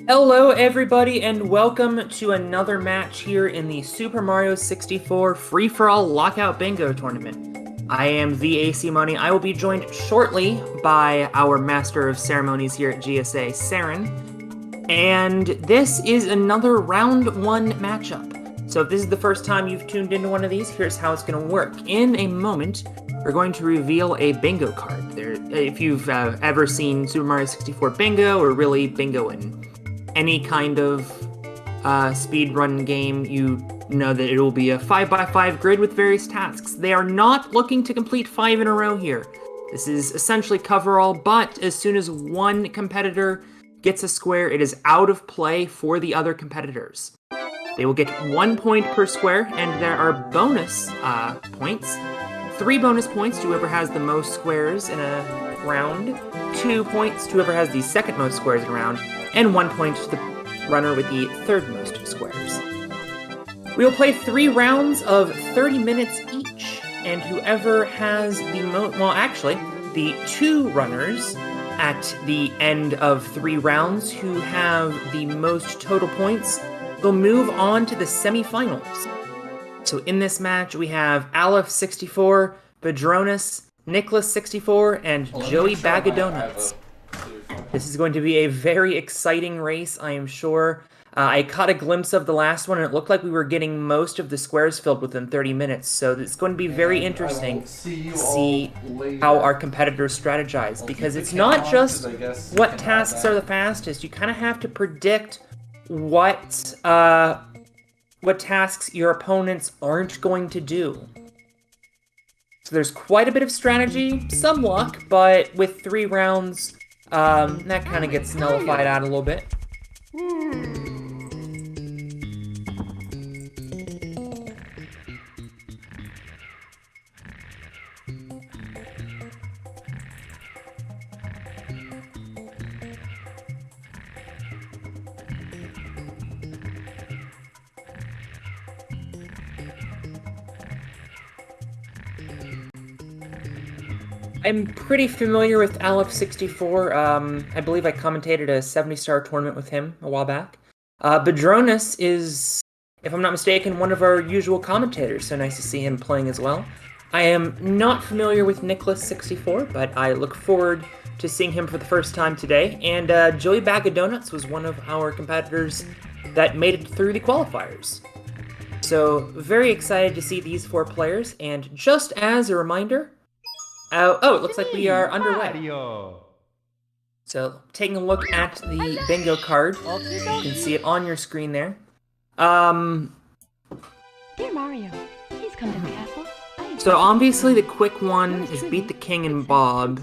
Hello everybody and welcome to another match here in the Super Mario 64 Free-for-All Lockout Bingo Tournament. I am VAC Money. I will be joined shortly by our Master of Ceremonies here at GSA, Saren. And this is another round one matchup. So if this is the first time you've tuned into one of these, here's how it's going to work. In a moment, we're going to reveal a bingo card. If you've ever seen Super Mario 64 Bingo, or really bingo in any kind of speedrun game, you know that it will be a 5x5 grid with various tasks. They are not looking to complete 5 in a row here. This is essentially coverall, but as soon as one competitor gets a square, it is out of play for the other competitors. They will get 1 point per square, and there are bonus points. 3 bonus points to whoever has the most squares in a round, 2 points to whoever has the second most squares in a round, and 1 point to the runner with the third most squares. We will play 3 rounds of 30 minutes each, and whoever has the most, well actually, the 2 runners at the end of 3 rounds who have the most total points will move on to the semifinals. So in this match, we have Aleph64, Badroenis, Nickless64, and JoeyBagODonuts. This is going to be a very exciting race, I am sure. I caught a glimpse of the last one, and it looked like we were getting most of the squares filled within 30 minutes, so it's going to be very interesting to see how our competitors strategize, because it's not just what tasks are the fastest. You kind of have to predict what tasks your opponents aren't going to do. So there's quite a bit of strategy, some luck, but with 3 rounds, that kind of gets nullified out a little bit. I'm pretty familiar with Aleph64. I believe I commentated a 70-star tournament with him a while back. Badroenis is, if I'm not mistaken, one of our usual commentators, so nice to see him playing as well. I am not familiar with Nickless64, but I look forward to seeing him for the first time today. And JoeyBagODonuts was one of our competitors that made it through the qualifiers. So very excited to see these 4 players, and just as a reminder, oh, it looks like we are underway. So, taking a look at the bingo card, you can see it on your screen there. Dear Mario, please come to the castle. So obviously the quick one is beat the king and Bob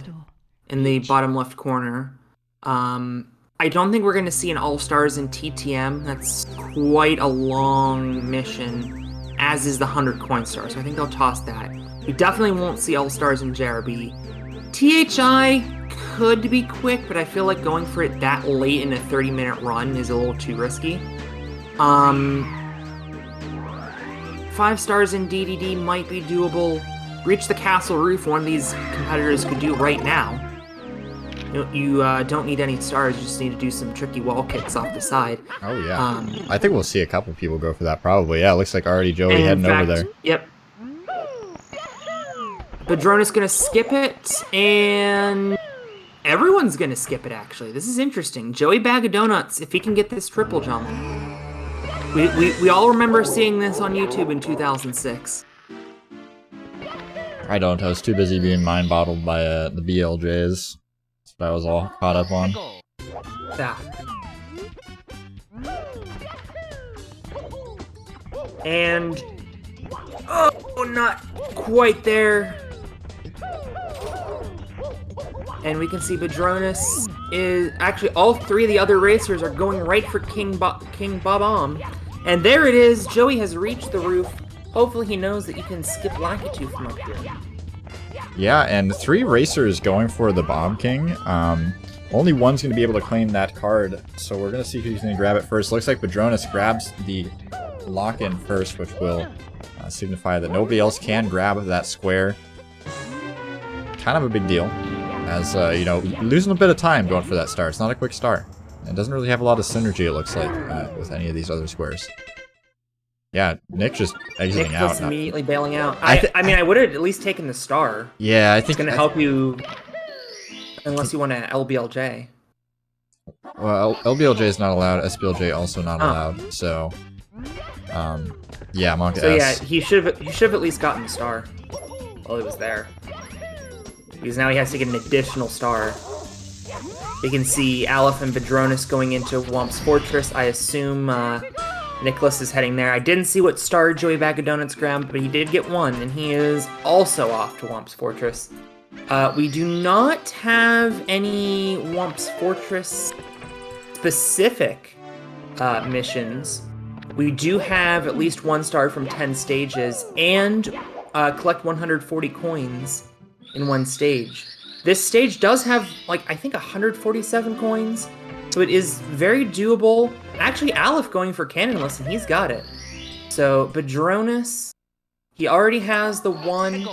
in the bottom left corner. I don't think we're going to see an All-Stars in TTM. That's quite a long mission, as is the 100 coin star, so I think they'll toss that. We definitely won't see All-Stars in JRB. THI could be quick, but I feel like going for it that late in a 30-minute run is a little too risky. 5 stars in DDD might be doable. Reach the castle roof, one of these competitors could do right now. You don't need any stars, you just need to do some tricky wall kicks off the side. Oh yeah. I think we'll see a couple people go for that probably. Yeah, it looks like already Joey heading over there. Yep. Badroenis gonna skip it, and everyone's gonna skip it, actually. This is interesting. JoeyBagODonuts, if he can get this triple jump. We all remember seeing this on YouTube in 2006. I don't. I was too busy being mind-bottled by the BLJs. That's what I was all caught up on. Yeah. And... oh, not quite there. And we can see Badroenis is... actually, all 3 of the other racers are going right for King Bob-omb. And there it is. Joey has reached the roof. Hopefully he knows that you can skip Lakitu from up here. Yeah, and 3 racers going for the Bomb King. Only one's going to be able to claim that card, so we're going to see who's going to grab it first. Looks like Badroenis grabs the lock-in first, which will signify that nobody else can grab that square. Kind of a big deal. as, you know, losing a bit of time going for that star. It's not a quick star. It doesn't really have a lot of synergy, it looks like, with any of these other squares. Yeah, Nick just exiting Nick out. just immediately bailing out. I mean, I would have at least taken the star. Yeah, I think it's going to help you, unless you want to LBLJ. Well, LBLJ is not allowed. SBLJ also not allowed. So, yeah, Monka S. Yeah, he should have at least gotten the star while he was there. Because now he has to get an additional star. You can see Aleph and Badroenis going into Womp's Fortress. I assume Nickless is heading there. I didn't see what star JoeyBagODonuts grabbed, but he did get one, and he is also off to Womp's Fortress. We do not have any Womp's Fortress specific missions. We do have at least 1 star from 10 stages, and collect 140 coins in 1 stage. This stage does have, like, I think 147 coins, so it is very doable. Actually, Aleph going for Cannonless, and he's got it. So, Badroenis, he already has the 1.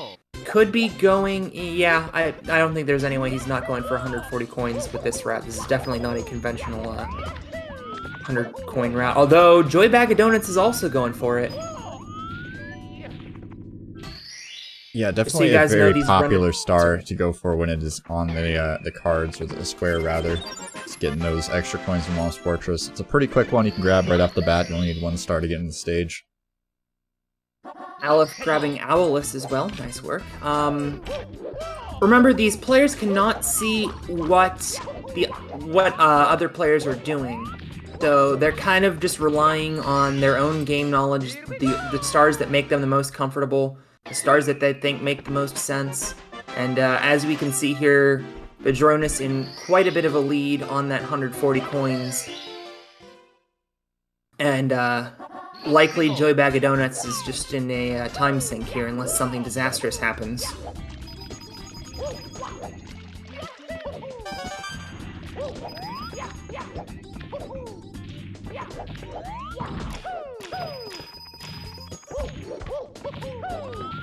Could be going, yeah, I don't think there's any way he's not going for 140 coins with this route. This is definitely not a conventional 100 coin route. Although, JoeyBagODonuts is also going for it. Yeah, definitely a very popular star to go for when it is on the cards, or the square rather. It's getting those extra coins from Womp's Fortress. It's a pretty quick one you can grab right off the bat. You only need 1 star to get in the stage. Aleph grabbing Owless as well. Nice work. Remember, these players cannot see what other players are doing. So they're kind of just relying on their own game knowledge, the stars that make them the most comfortable, the stars that they think make the most sense. And as we can see here, Badroenis in quite a bit of a lead on that 140 coins. And likely JoeyBagODonuts is just in a time sink here, unless something disastrous happens.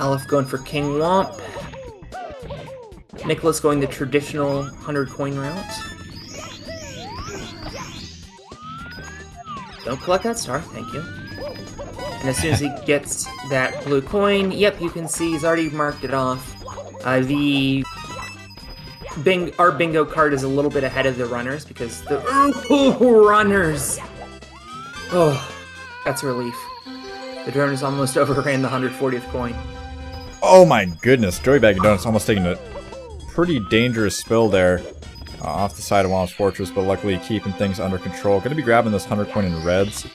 Aleph going for King Womp. Nickless going the traditional 100 coin route. Don't collect that star, thank you. And as soon as he gets that blue coin, yep, you can see he's already marked it off. Our bingo card is a little bit ahead of the runners because the runners. Oh, that's a relief. The Badroenis almost overran the 140th coin. Oh my goodness, JoeyBagODonuts almost taking a pretty dangerous spill there off the side of Womp's Fortress, but luckily keeping things under control. Going to be grabbing this 100 coin in reds,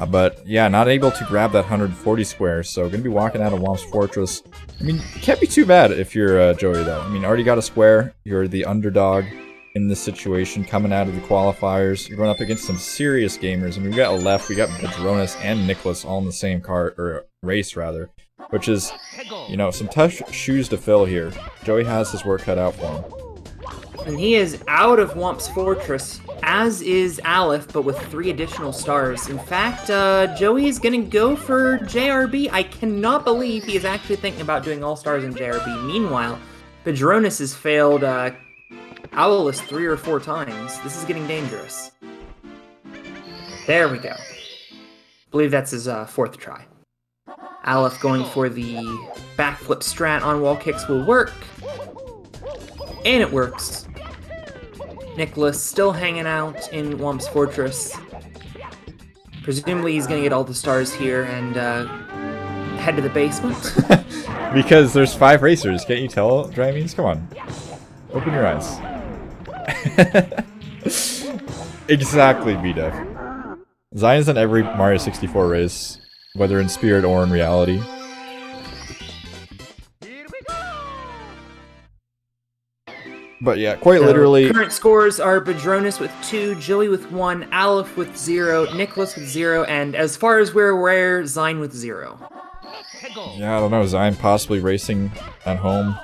but yeah, not able to grab that 140 square, so going to be walking out of Womp's Fortress. I mean, it can't be too bad if you're Joey, though. I mean, already got a square, you're the underdog in this situation, coming out of the qualifiers. You're going up against some serious gamers. I mean, we got Aleph, we got Badroenis and Nickless all in the same card, or race rather, which is, you know, some tough shoes to fill here. Joey has his work cut out for him. And he is out of Womp's Fortress, as is Aleph, but with 3 additional stars. In fact, Joey is going to go for JRB. I cannot believe he is actually thinking about doing all-stars in JRB. Meanwhile, Badroenis has failed Owless 3 or 4 times. This is getting dangerous. There we go. I believe that's his 4th try. Aleph going for the backflip strat on wall kicks will work. And it works. Nickless still hanging out in Womp's Fortress. Presumably he's going to get all the stars here and head to the basement. Because there's 5 racers, can't you tell, Drymeans? Come on. Open your eyes. Exactly, B-Def. Zion's in every Mario 64 race, whether in spirit or in reality. But yeah, quite literally... Current scores are Badroenis with 2, Joey with 1, Aleph with 0, Nickless with 0, and as far as we're aware, Zion with 0. Yeah, I don't know, Zion possibly racing at home,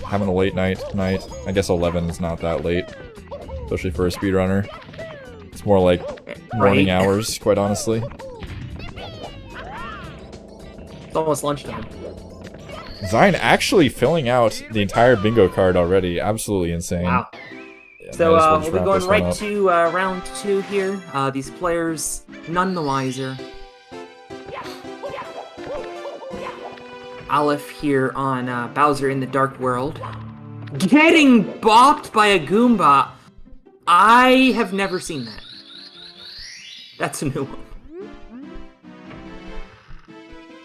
having a late night tonight. I guess 11 is not that late, especially for a speedrunner. It's more like morning hours, quite honestly. It's almost lunchtime. Zion actually filling out the entire bingo card already. Absolutely insane. Wow. So well we'll just be wrap going this one right up. to round 2 here. These players, none the wiser. Aleph here on Bowser in the Dark World. Getting bopped by a Goomba. I have never seen that. That's a new one.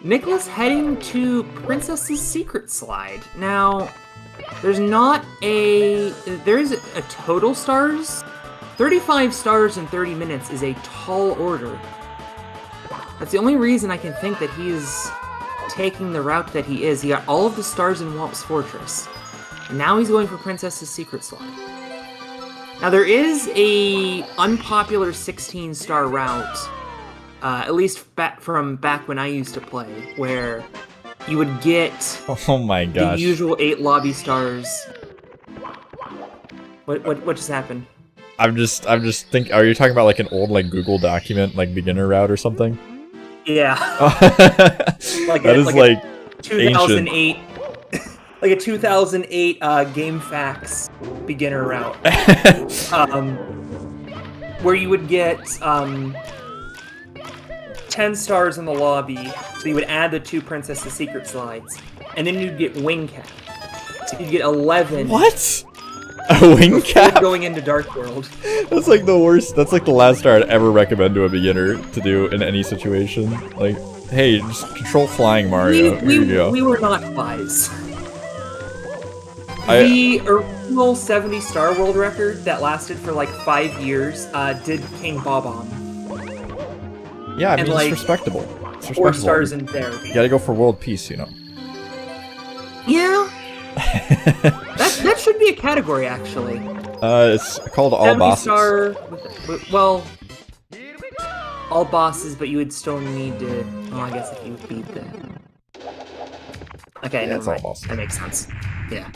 Nicholas heading to Princess's Secret Slide. Now, there's a total stars. 35 stars in 30 minutes is a tall order. That's the only reason I can think that he is taking the route that he is. He got all of the stars in Womp's Fortress. And now he's going for Princess's Secret Slide. Now there is a unpopular 16-star route, at least from back when I used to play, where you would get Oh my gosh. the usual 8 lobby stars. What just happened? I'm just thinking, are you talking about like an old like Google document, like beginner route or something? Yeah. That is like 2008 like a 2008 Game Facts beginner route. Where you would get 10 stars in the lobby, so you would add the 2 Princess's Secret Slides, and then you'd get Wing Cap. So you'd get 11. What? A wing cap? Going into Dark World. That's like the worst. That's like the last star I'd ever recommend to a beginner to do in any situation. Like, hey, just control flying Mario. Here you go. We were not flies. The original 70-star world record that lasted for like 5 years did King Bob-omb. Yeah, I mean, like, it's respectable. It's 4 respectable. stars in therapy. You gotta go for world peace, you know. Yeah. that should be a category, actually. It's called all bosses. 70-star, well, all bosses, but you would still need to. Oh, I guess if you beat them. Okay, Yeah, never it's all mind. bosses. That makes sense. Yeah.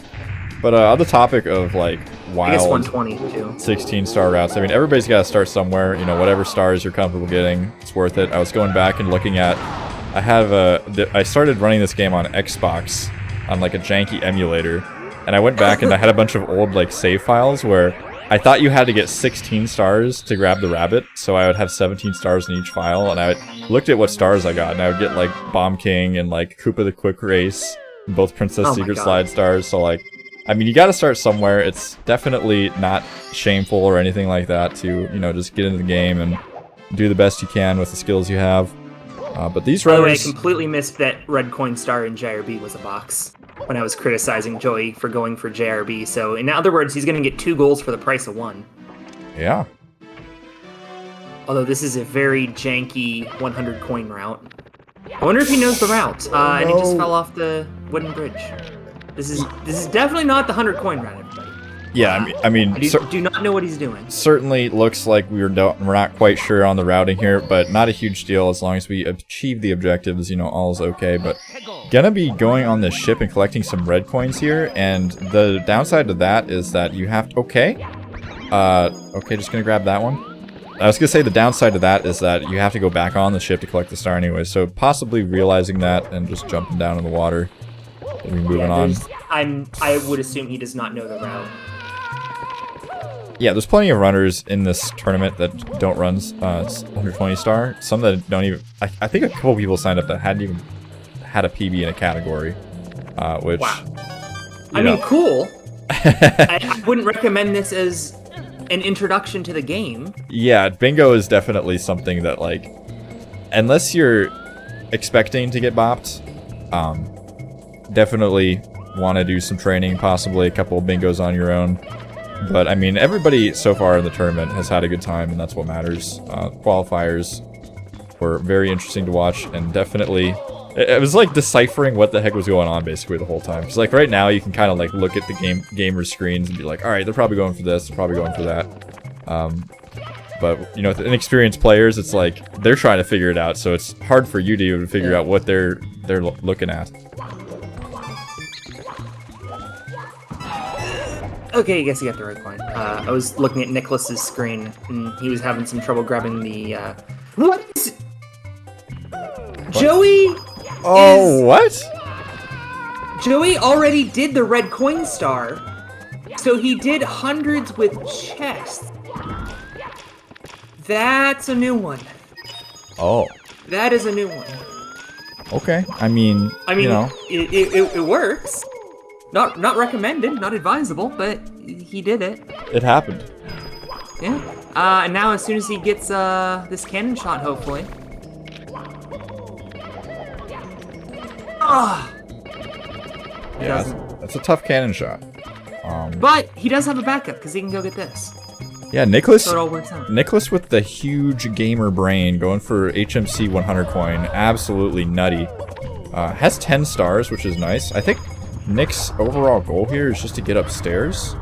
But on the topic of like I guess wild 120 too. 16-star routes, I mean, everybody's got to start somewhere. You know, whatever stars you're comfortable getting, it's worth it. I was going back and looking at. I started running this game on Xbox on like a janky emulator, and I went back and I had a bunch of old like save files where I thought you had to get 16 stars to grab the rabbit, so I would have 17 stars in each file, and I looked at what stars I got, and I would get like Bomb King and like Koopa the Quick Race, and both Princess Secret Slide stars, so like, I mean, you gotta start somewhere. It's definitely not shameful or anything like that to, you know, just get into the game and do the best you can with the skills you have. But these runners... By the way, I completely missed that red coin star in JRB was a box when I was criticizing Joey for going for JRB. So, in other words, he's going to get 2 goals for the price of 1. Yeah. Although this is a very janky 100 coin route. I wonder if he knows the route. And he just fell off the wooden bridge. This is definitely not the 100 coin route, everybody. Yeah, I mean, do not know what he's doing. Certainly looks like we're not quite sure on the routing here, but not a huge deal as long as we achieve the objectives, you know, all's okay. But gonna be going on this ship and collecting some red coins here, and the downside to that is that you have to... Okay, just gonna grab that one. I was gonna say the downside to that is that you have to go back on the ship to collect the star anyway, so possibly realizing that and just jumping down in the water and moving on. I would assume he does not know the route. Yeah, there's plenty of runners in this tournament that don't run 120 star. Some that don't even... I think a couple people signed up that hadn't even had a PB in a category, which... Wow. I mean, cool. I wouldn't recommend this as an introduction to the game. Yeah, bingo is definitely something that, like... Unless you're expecting to get bopped, definitely want to do some training, possibly a couple of bingos on your own. But, I mean, everybody so far in the tournament has had a good time, and that's what matters. Qualifiers were very interesting to watch, and definitely... It was like deciphering what the heck was going on, basically, the whole time. Because, like, right now, you can kind of, like, look at the gamer screens and be like, alright, they're probably going for this, they're probably going for that. But, you know, with inexperienced players, it's like, they're trying to figure it out, so it's hard for you to even figure out what they're looking at. Okay, I guess you got the right coin. I was looking at Nicholas's screen, and he was having some trouble grabbing the, What? Joey Oh, what? Joey already did the red coin star, So he did hundreds with chests. That's a new one. Oh. That is a new one. Okay. I mean, you know. It works. Not recommended, not advisable, but he did it. It happened. Yeah. And now as soon as he gets this cannon shot, hopefully. Ah. Yeah, that's a tough cannon shot. But he does have a backup because he can go get this. Yeah, Nickless. So it all works out. Nickless with the huge gamer brain going for HMC 100 coin, absolutely nutty. Has 10 stars, which is nice. I think Nick's overall goal here is just to get upstairs.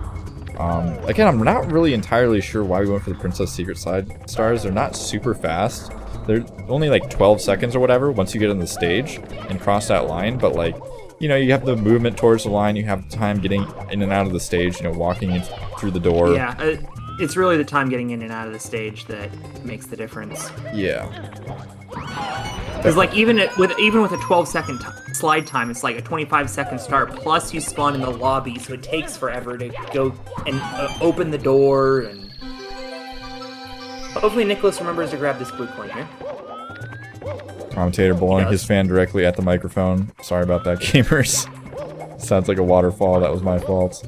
Again, I'm not really entirely sure why we went for the Princess Secret Slide stars. They're not super fast. They're only like 12 seconds or whatever once you get on the stage and cross that line, but like, you know, you have the movement towards the line, you have time getting in and out of the stage, you know, walking in through the door. Yeah, it's really the time getting in and out of the stage that makes the difference. Yeah. Because like even with a 12-second slide time, it's like a 25-second start. Plus you spawn in the lobby, so it takes forever to go and open the door. And hopefully Nickless remembers to grab this blue coin here. Commentator blowing his fan directly at the microphone. Sorry about that, gamers. Sounds like a waterfall. That was my fault.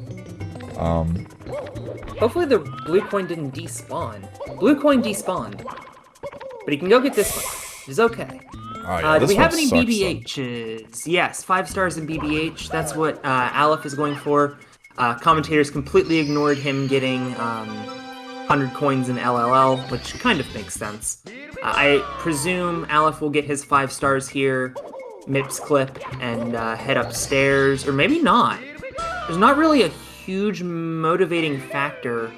Hopefully the blue coin didn't despawn. Blue coin despawned, but he can go get this one. It's okay. Oh, yeah, do we have any sucks, BBHs? Yes, 5 stars in BBH. That's what Aleph is going for. Commentators completely ignored him getting 100 coins in LLL, which kind of makes sense. I presume Aleph will get his 5 stars here, MIPS clip, and head upstairs, or maybe not. There's not really a huge motivating factor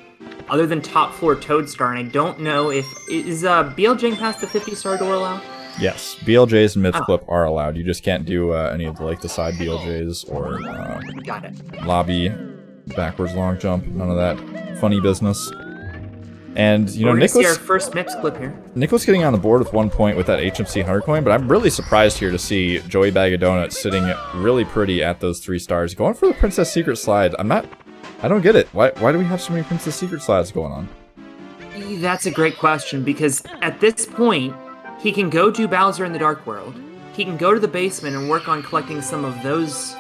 other than top floor Toadstar, and I don't know if... Is BLJing past the 50-star door allowed? Yes, BLJs and MIPS clip are allowed. You just can't do any of the, like, the side BLJs or Got it. lobby, backwards long jump, none of that funny business. And, you know, We're gonna see our Nickless... first MIPS clip here. Nickless getting on the board with 1 point with that HMC 100 coin, but I'm really surprised here to see JoeyBagODonuts sitting really pretty at those 3 stars. Going for the Princess Secret Slide. I don't get it. Why do we have so many Princess Secret Slides going on? That's a great question, because at this point, he can go do Bowser in the Dark World. He can go to the basement and work on collecting some of those,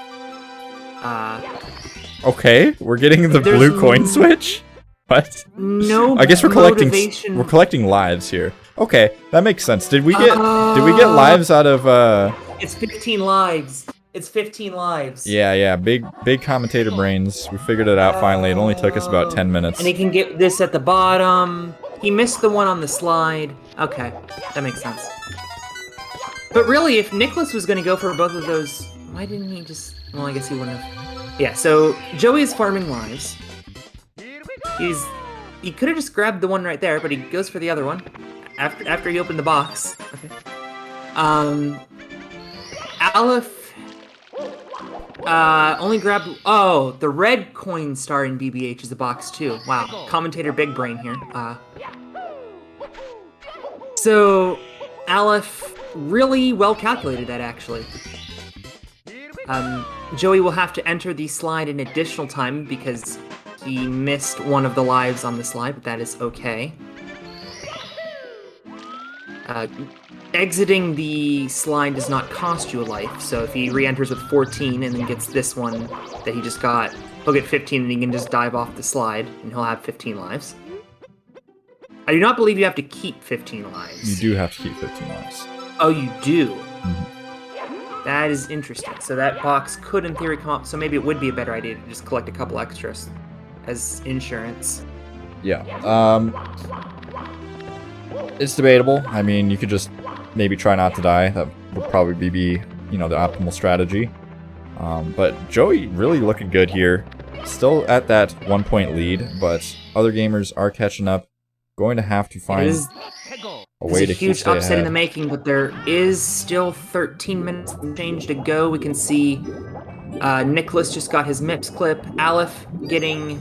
Okay, we're getting the blue coin switch? What? No. I guess we're motivation. collecting lives here. Okay, that makes sense. Did we get lives out of It's 15 lives. It's 15 lives. Yeah, big commentator brains. We figured it out finally. It only took us about 10 minutes. And he can get this at the bottom. He missed the one on the slide. Okay, that makes sense. But really, if Nickless was going to go for both of those, why didn't he just... Well, I guess he wouldn't have... Yeah, so Joey is farming lives. He could have just grabbed the one right there, but he goes for the other one after he opened the box. Okay. Aleph only grabbed... Oh, the red coin star in BBH is a box too. Wow, commentator big brain here. So Aleph really well calculated that, actually. Joey will have to enter the slide in additional time because he missed one of the lives on the slide, but that is okay. Exiting the slide does not cost you a life, so if he re-enters with 14 and then gets this one that he just got, he'll get 15 and he can just dive off the slide and he'll have 15 lives. I do not believe you have to keep 15 lives. You do have to keep 15 lives. Oh, you do? Mm-hmm. That is interesting. So that box could, in theory, come up. So maybe it would be a better idea to just collect a couple extras as insurance. Yeah. It's debatable. I mean, you could just maybe try not to die. That would probably be, you know, the optimal strategy. But Joey really looking good here. Still at that 1 point lead, but other gamers are catching up. Going to have to find a way to keep huge stay upset ahead. in the making, but there is still 13 minutes and change to go. We can see Nickless just got his MIPS clip. Aleph getting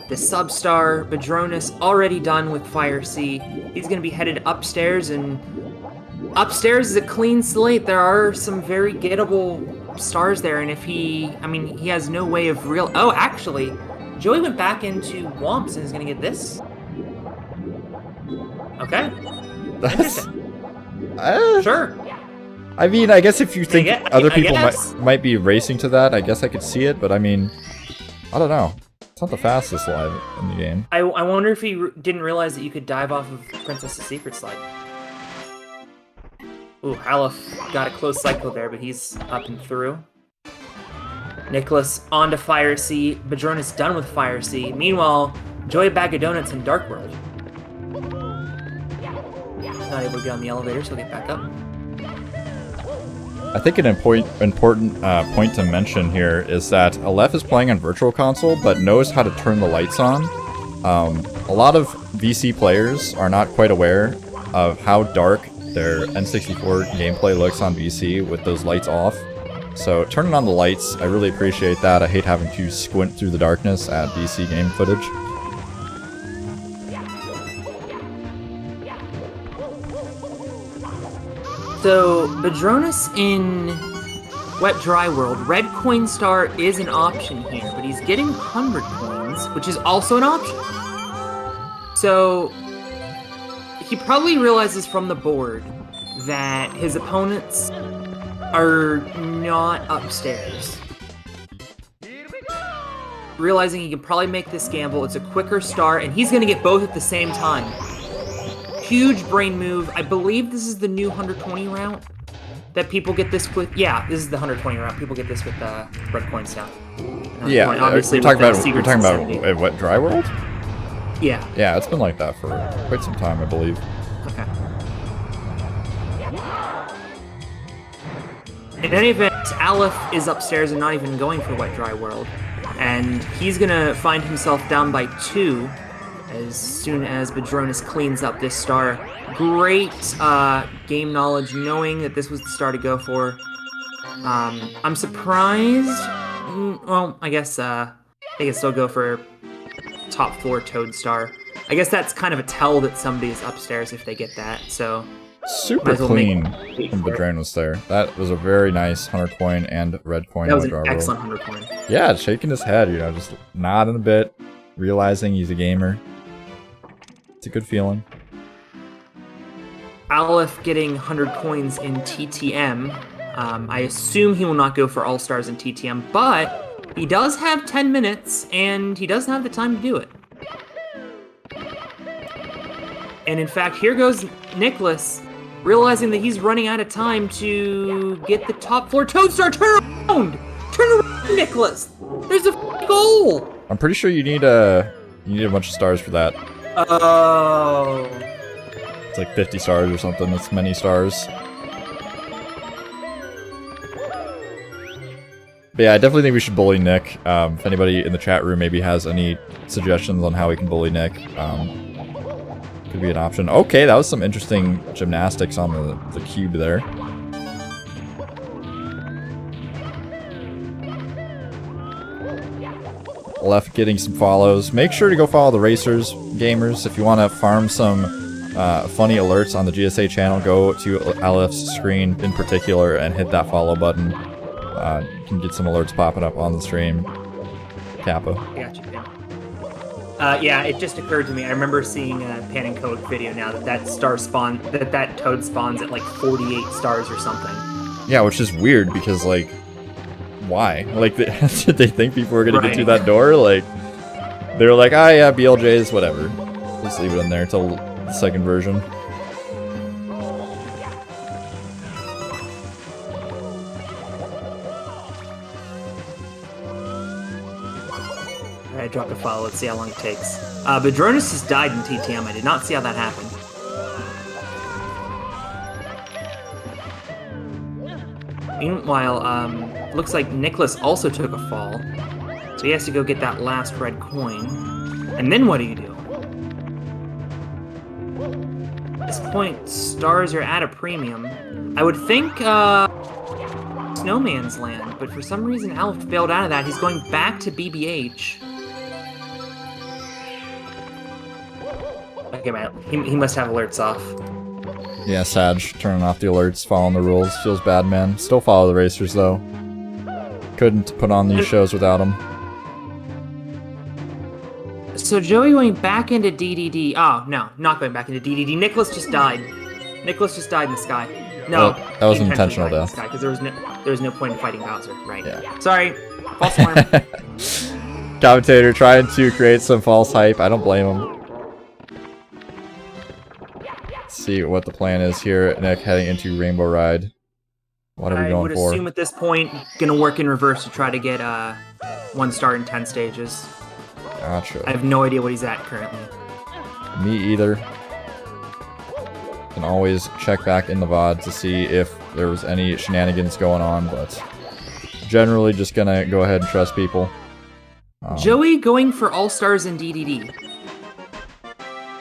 the Substar. Badroenis already done with Fire C. He's going to be headed upstairs, and upstairs is a clean slate. There are some very gettable stars there, and if he... I mean, he has no way of real... Oh, actually, Joey went back into Womps and is going to get this. Okay. That's... Sure. I mean, I guess if you think other people guess. might be racing to that, I guess I could see it, but I mean, I don't know. It's not the fastest slide in the game. I wonder if he didn't realize that you could dive off of Princess's Secret slide. Ooh, Aleph got a close cycle there, but he's up and through. Nicholas onto Fire Sea. Badroenis done with Fire Sea. Meanwhile, JoeyBagODonuts in Dark World. Not able to get on the elevator, so he'll get back up. I think an important point to mention here is that Aleph is playing on Virtual Console, but knows how to turn the lights on. A lot of VC players are not quite aware of how dark their N64 gameplay looks on VC with those lights off. So turning on the lights, I really appreciate that. I hate having to squint through the darkness at VC game footage. So, Badroenis in Wet Dry World, Red Coin Star is an option here, but he's getting 100 coins, which is also an option. So, he probably realizes from the board that his opponents are not upstairs. Realizing he can probably make this gamble, it's a quicker start, and he's going to get both at the same time. Huge brain move. I believe this is the new 120 route that people get this with. Yeah, this is the 120 route. People get this with red coins now. Yeah, obviously we're talking about Wet Dry World? Yeah. Yeah, it's been like that for quite some time, I believe. Okay. In any event, Aleph is upstairs and not even going for Wet Dry World. And he's going to find himself down by 2 as soon as Badroenis cleans up this star. Great game knowledge, knowing that this was the star to go for. I'm surprised. Well, I guess they can still go for top floor Toad star. I guess that's kind of a tell that somebody is upstairs if they get that. So super clean from Badroenis there. That was a very nice 100 coin and red coin. That was an excellent 100 coin. Yeah, shaking his head, you know, just nodding a bit, realizing he's a gamer. It's a good feeling. Aleph getting 100 coins in TTM. I assume he will not go for All-Stars in TTM, but he does have 10 minutes, and he does have the time to do it. And in fact, here goes Nicholas, realizing that he's running out of time to get the top floor Toadstar. Turn around! Turn around, Nicholas! There's a goal! I'm pretty sure you need a bunch of stars for that. Oh. It's like 50 stars or something. That's many stars. But yeah, I definitely think we should bully Nick. If anybody in the chat room maybe has any suggestions on how we can bully Nick, could be an option. Okay, that was some interesting gymnastics on the cube there. Left getting some follows. Make sure to go follow the racers, gamers. If you want to farm some funny alerts on the GSA channel, go to Aleph's screen in particular and hit that follow button. You can get some alerts popping up on the stream. Kappa. Gotcha. Yeah, it just occurred to me. I remember seeing a Pan and Coke video now that that Toad spawns at like 48 stars or something. Yeah, which is weird because like, why? Like, did they think people were gonna get through that door? Like, they were like, ah, yeah, BLJs, whatever. Just leave it in there until the second version. I dropped a follow. Let's see how long it takes. Badroenis has died in TTM. I did not see how that happened. Meanwhile, looks like Nicholas also took a fall. So he has to go get that last red coin. And then what do you do? At this point, stars are at a premium. I would think Snowman's Land, but for some reason Aleph bailed out of that. He's going back to BBH. Okay, man, he must have alerts off. Yeah, Sag, turning off the alerts, following the rules. Feels bad, man. Still follow the racers, though. Couldn't put on these shows without them. So Joey going back into DDD. Oh, no, not going back into DDD. Nicholas just died. Nicholas just died in the sky. No, well, that was an intentional death. Because there was no point in fighting Bowser, right? Yeah. Sorry, false alarm. Commentator trying to create some false hype. I don't blame him. Let's see what the plan is here. Nick heading into Rainbow Ride. What are we going for? I would assume at this point, gonna work in reverse to try to get 1 star in 10 stages. Gotcha. I have no idea what he's at currently. Me either. Can always check back in the VOD to see if there was any shenanigans going on, but generally just gonna go ahead and trust people. Joey going for all-stars in DDD.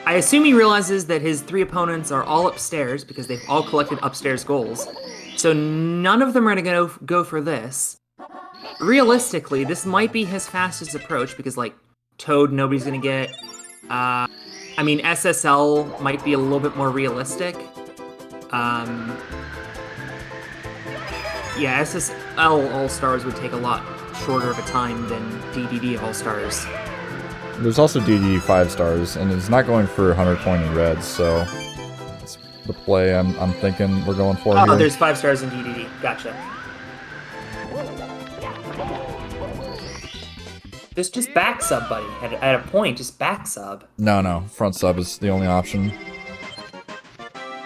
I assume he realizes that his 3 opponents are all upstairs because they've all collected upstairs goals. So none of them are gonna go for this. Realistically, this might be his fastest approach because, like, Toad nobody's gonna get. I mean, SSL might be a little bit more realistic. Yeah, SSL All-Stars would take a lot shorter of a time than DDD All-Stars. There's also DDD 5 stars, and it's not going for 100 point in reds, so it's the play I'm thinking we're going for here. Oh, there's 5 stars in DDD. Gotcha. Just back sub, buddy. At a point, just back sub. No, front sub is the only option.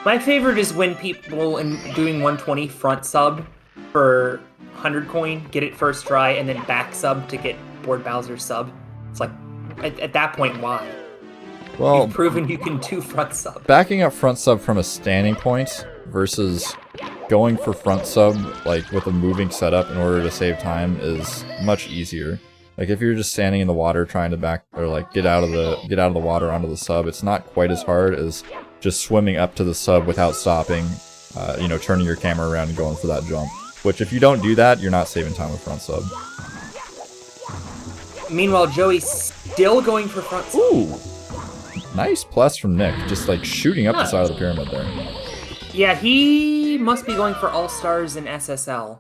My favorite is when people in doing 120 front sub for 100 coin, get it first try, and then back sub to get board Bowser's sub. It's like, at that point, why? Well, you've proven you can do front sub. Backing up front sub from a standing point versus going for front sub like with a moving setup in order to save time is much easier. Like if you're just standing in the water trying to back or like get out of the water onto the sub, it's not quite as hard as just swimming up to the sub without stopping, you know, turning your camera around and going for that jump. Which if you don't do that, you're not saving time with front sub. Meanwhile, Joey's still going for front sub. Ooh! Nice plus from Nick, just like shooting up the side of the pyramid there. Yeah, he must be going for all-stars in SSL.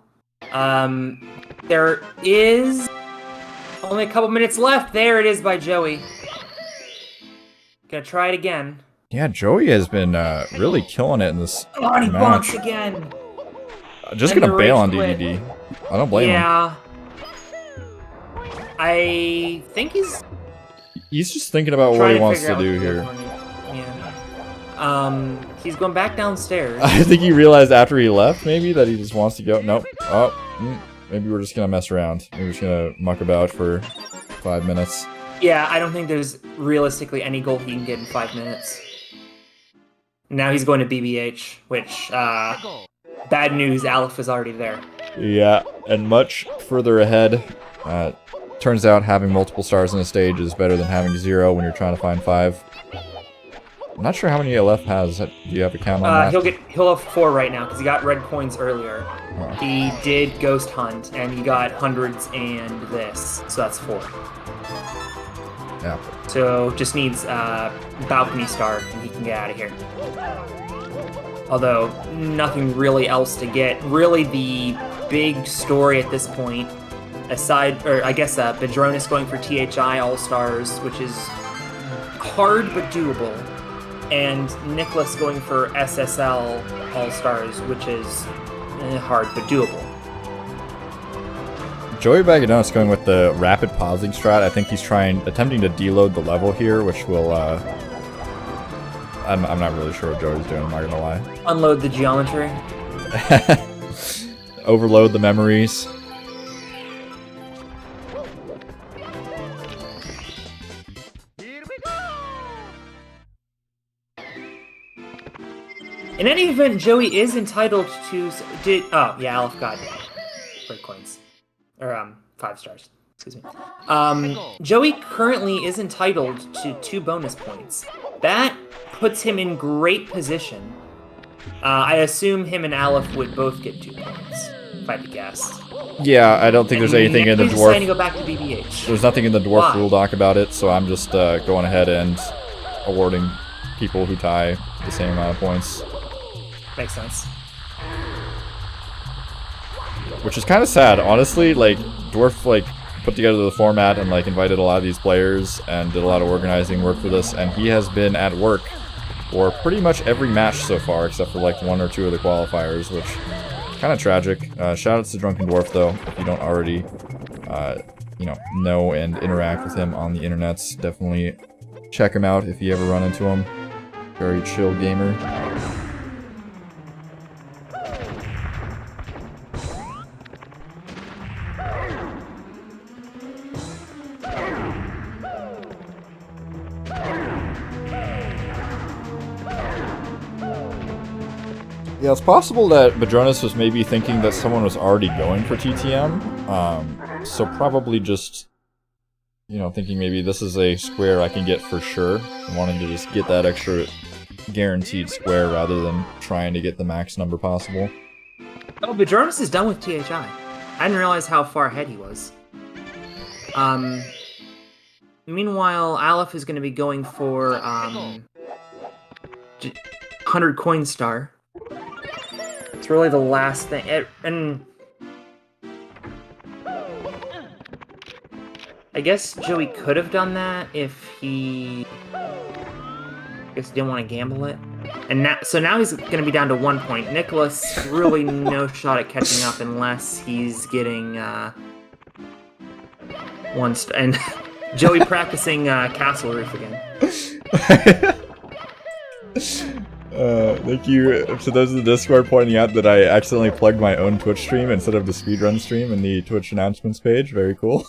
There is only a couple minutes left. There it is by Joey. Gonna try it again. Yeah, Joey has been really killing it in this Oh, and he match. bonks again. Just And gonna the bail on rage DDD. I don't blame him. Yeah. I think He's just thinking about what trying he wants figure to out do what here. to Yeah. He's going back downstairs. I think he realized after he left, maybe, that he just wants to go. Nope. Oh, maybe we're just gonna mess around. Maybe we're just gonna muck about for 5 minutes. Yeah, I don't think there's realistically any goal he can get in 5 minutes. Now he's going to BBH, which, bad news, Aleph is already there. Yeah, and much further ahead. Turns out having multiple stars in a stage is better than having 0 when you're trying to find 5. I'm not sure how many Aleph has. Do you have a count on that? He'll have 4 right now because he got red coins earlier. Oh. He did Ghost Hunt and he got hundreds and this, so that's 4. Yeah. So just needs balcony star and he can get out of here. Although nothing really else to get. Really, the big story at this point, aside, or I guess Badroenis going for THI All Stars, which is hard but doable. And Nickless going for SSL All-Stars, which is hard but doable. JoeyBagODonuts going with the rapid pausing strat. I think he's attempting to deload the level here, which will, I'm not really sure what Joey's doing, I'm not gonna lie. Unload the geometry. Overload the memories. In any event, Joey is entitled to... Oh, yeah, Aleph got red coins. Or, 5 stars. Excuse me. Joey currently is entitled to 2 bonus points. That puts him in great position. I assume him and Aleph would both get 2 points, if I had to guess. Yeah, I don't think there's anything in the He's dwarf... deciding to go back to BBH. There's nothing in the dwarf Why? rule doc about it, so I'm just going ahead and awarding people who tie the same amount of points. Makes sense. Which is kind of sad, honestly. Like dwarf put together the format and like invited a lot of these players and did a lot of organizing work for this, and he has been at work for pretty much every match so far, except for like 1 or 2 of the qualifiers, which is kind of tragic. Shoutouts to Drunken Dwarf though, if you don't already, you know and interact with him on the internets. Definitely check him out if you ever run into him. Very chill gamer. Yeah, it's possible that Badroenis was maybe thinking that someone was already going for TTM, so probably just, you know, thinking maybe this is a square I can get for sure, and wanting to just get that extra guaranteed square rather than trying to get the max number possible. Oh, Badroenis is done with THI. I didn't realize how far ahead he was. Meanwhile, Aleph is going to be going for 100 coin star. It's really the last thing, and I guess Joey could have done that if he, didn't want to gamble it. And now, so now he's going to be down to 1 point. Nicholas really no shot at catching up unless he's getting 1 star. And Joey practicing Castle Roof again. Thank you to those in the Discord pointing out that I accidentally plugged my own Twitch stream instead of the Speedrun stream in the Twitch announcements page. Very cool.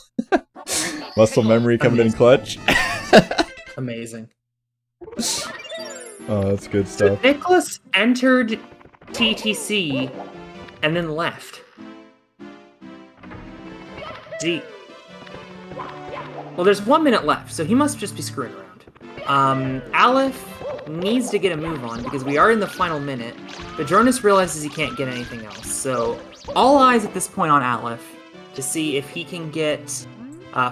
Muscle memory coming in clutch. Amazing. Oh, that's good stuff. So Nicholas entered TTC and then left. Gee. Well, there's 1 minute left, so he must just be screwing around. Aleph needs to get a move on because we are in the final minute, but Badroenis realizes he can't get anything else. So all eyes at this point on Aleph to see if he can get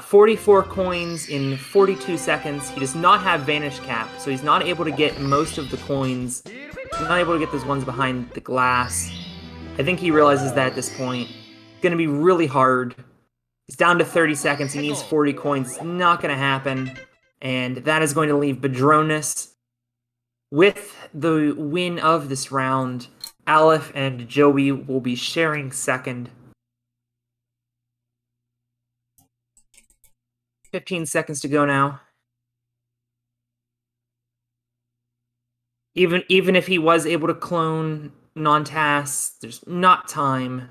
44 coins in 42 seconds. He does not have Vanish Cap, so he's not able to get most of the coins. He's not able to get those ones behind the glass. I think he realizes that at this point. It's going to be really hard. He's down to 30 seconds. He needs 40 coins. It's not going to happen. And that is going to leave Badroenis with the win of this round. Aleph and Joey will be sharing second. 15 seconds to go now. Even if he was able to clone non-tasks, there's not time.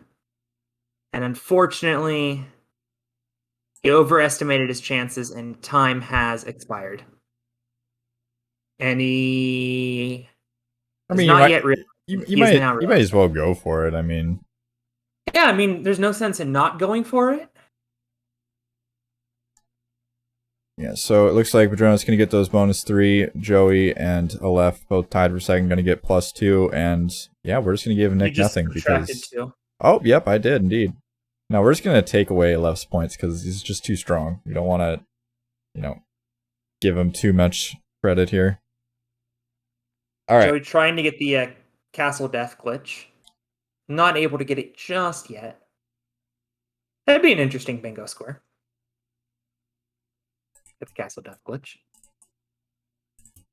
And unfortunately, he overestimated his chances and time has expired. And he... I mean, you might as well go for it, I mean... Yeah, I mean, there's no sense in not going for it. Yeah, so it looks like Badroenis is going to get those bonus 3. Joey and Aleph both tied for second, going to get +2. And yeah, we're just going to give Nick nothing because... 2. Oh, yep, I did indeed. Now we're just going to take away Aleph's points because he's just too strong. We don't want to, you know, give him too much credit here. All right. Joey trying to get the Castle Death glitch. Not able to get it just yet. That'd be an interesting bingo square. Get the Castle Death glitch.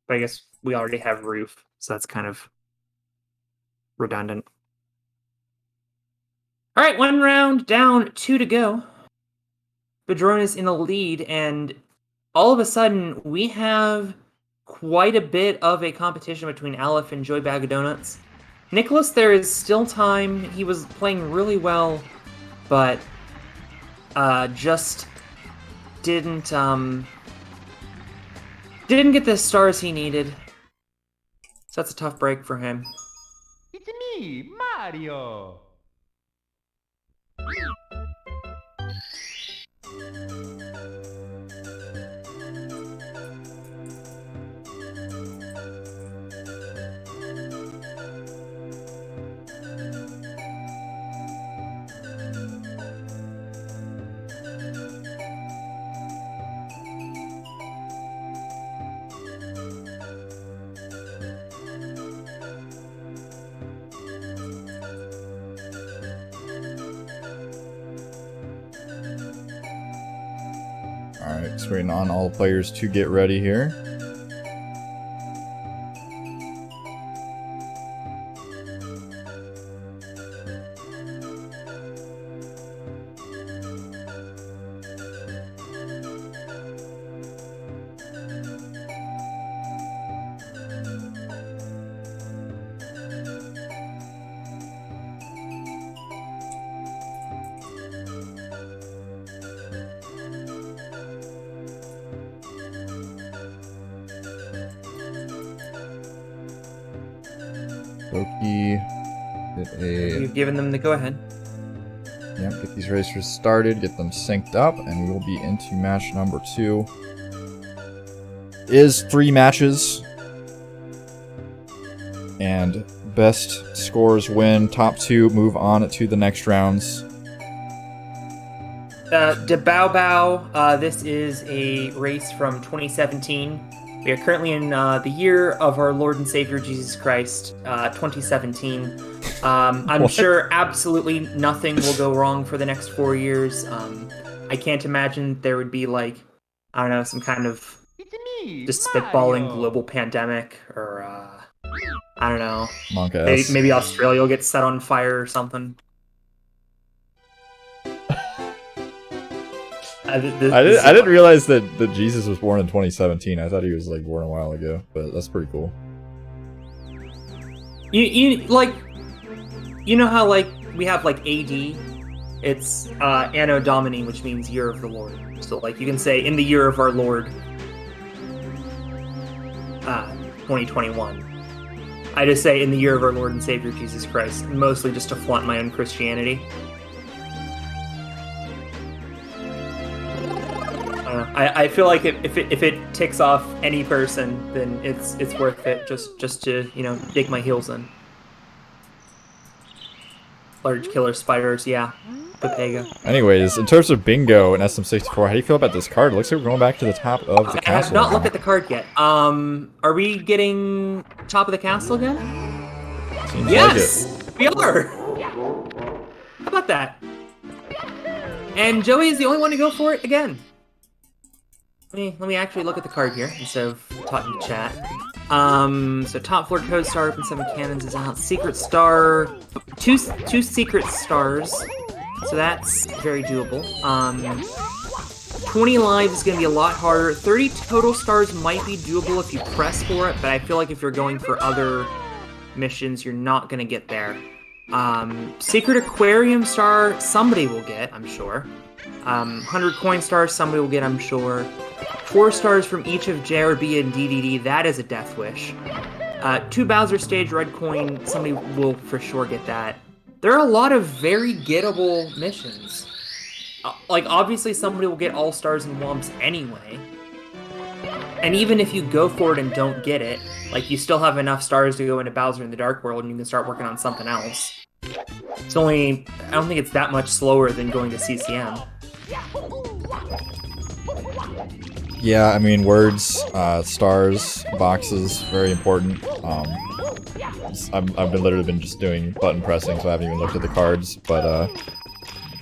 But I guess we already have Roof, so that's kind of redundant. All right, 1 round down, 2 to go. Badroenis in the lead, and all of a sudden we have quite a bit of a competition between Aleph and JoeyBagODonuts. Nicholas, there is still time. He was playing really well, but just didn't get the stars he needed. So that's a tough break for him. It's me, Mario. Alright, just waiting on all the players to get ready here. Loki, You've given them the go-ahead. Yep, get these racers started, get them synced up, and we will be into match number 2. Is 3 matches, and best scores win. Top 2 move on to the next rounds. This is a race from 2017. We are currently in the year of our Lord and Savior Jesus Christ, 2017. I'm sure absolutely nothing will go wrong for the next 4 years. I can't imagine there would be, like, I don't know, some kind of just spitballing global pandemic, or, I don't know. Maybe Australia will get set on fire or something. I didn't realize that Jesus was born in 2017. I thought he was like born a while ago, but that's pretty cool. You know how like we have like AD, it's Anno Domini, which means Year of the Lord. So like you can say in the year of our Lord, 2021. I just say in the year of our Lord and Savior Jesus Christ, mostly just to flaunt my own Christianity. I feel like if it ticks off any person, then it's worth it just to, you know, dig my heels in. Large killer spiders, yeah. Pepega. Anyways, in terms of bingo and SM64, how do you feel about this card? It looks like we're going back to the top of the castle. I have not looked at the card yet. Are we getting top of the castle again? Seems yes! like it. We are! How about that? And Joey is the only one to go for it again. Let me actually look at the card here instead of talking to chat. So top floor code star, open 7 cannons is out. Secret star, two secret stars. So that's very doable. 20 lives is going to be a lot harder. 30 total stars might be doable if you press for it, but I feel like if you're going for other missions, you're not going to get there. Secret aquarium star, somebody will get, I'm sure. 100 coin stars, somebody will get, I'm sure. 4 stars from each of JRB and DDD, that is a death wish. 2 Bowser stage red coin, somebody will for sure get that. There are a lot of very gettable missions. Like, obviously somebody will get all stars and womps anyway. And even if you go for it and don't get it, like, you still have enough stars to go into Bowser in the Dark World and you can start working on something else. It's only, I don't think it's that much slower than going to CCM. Yeah, I mean, words, stars, boxes, very important. I've literally been just doing button pressing, so I haven't even looked at the cards, but,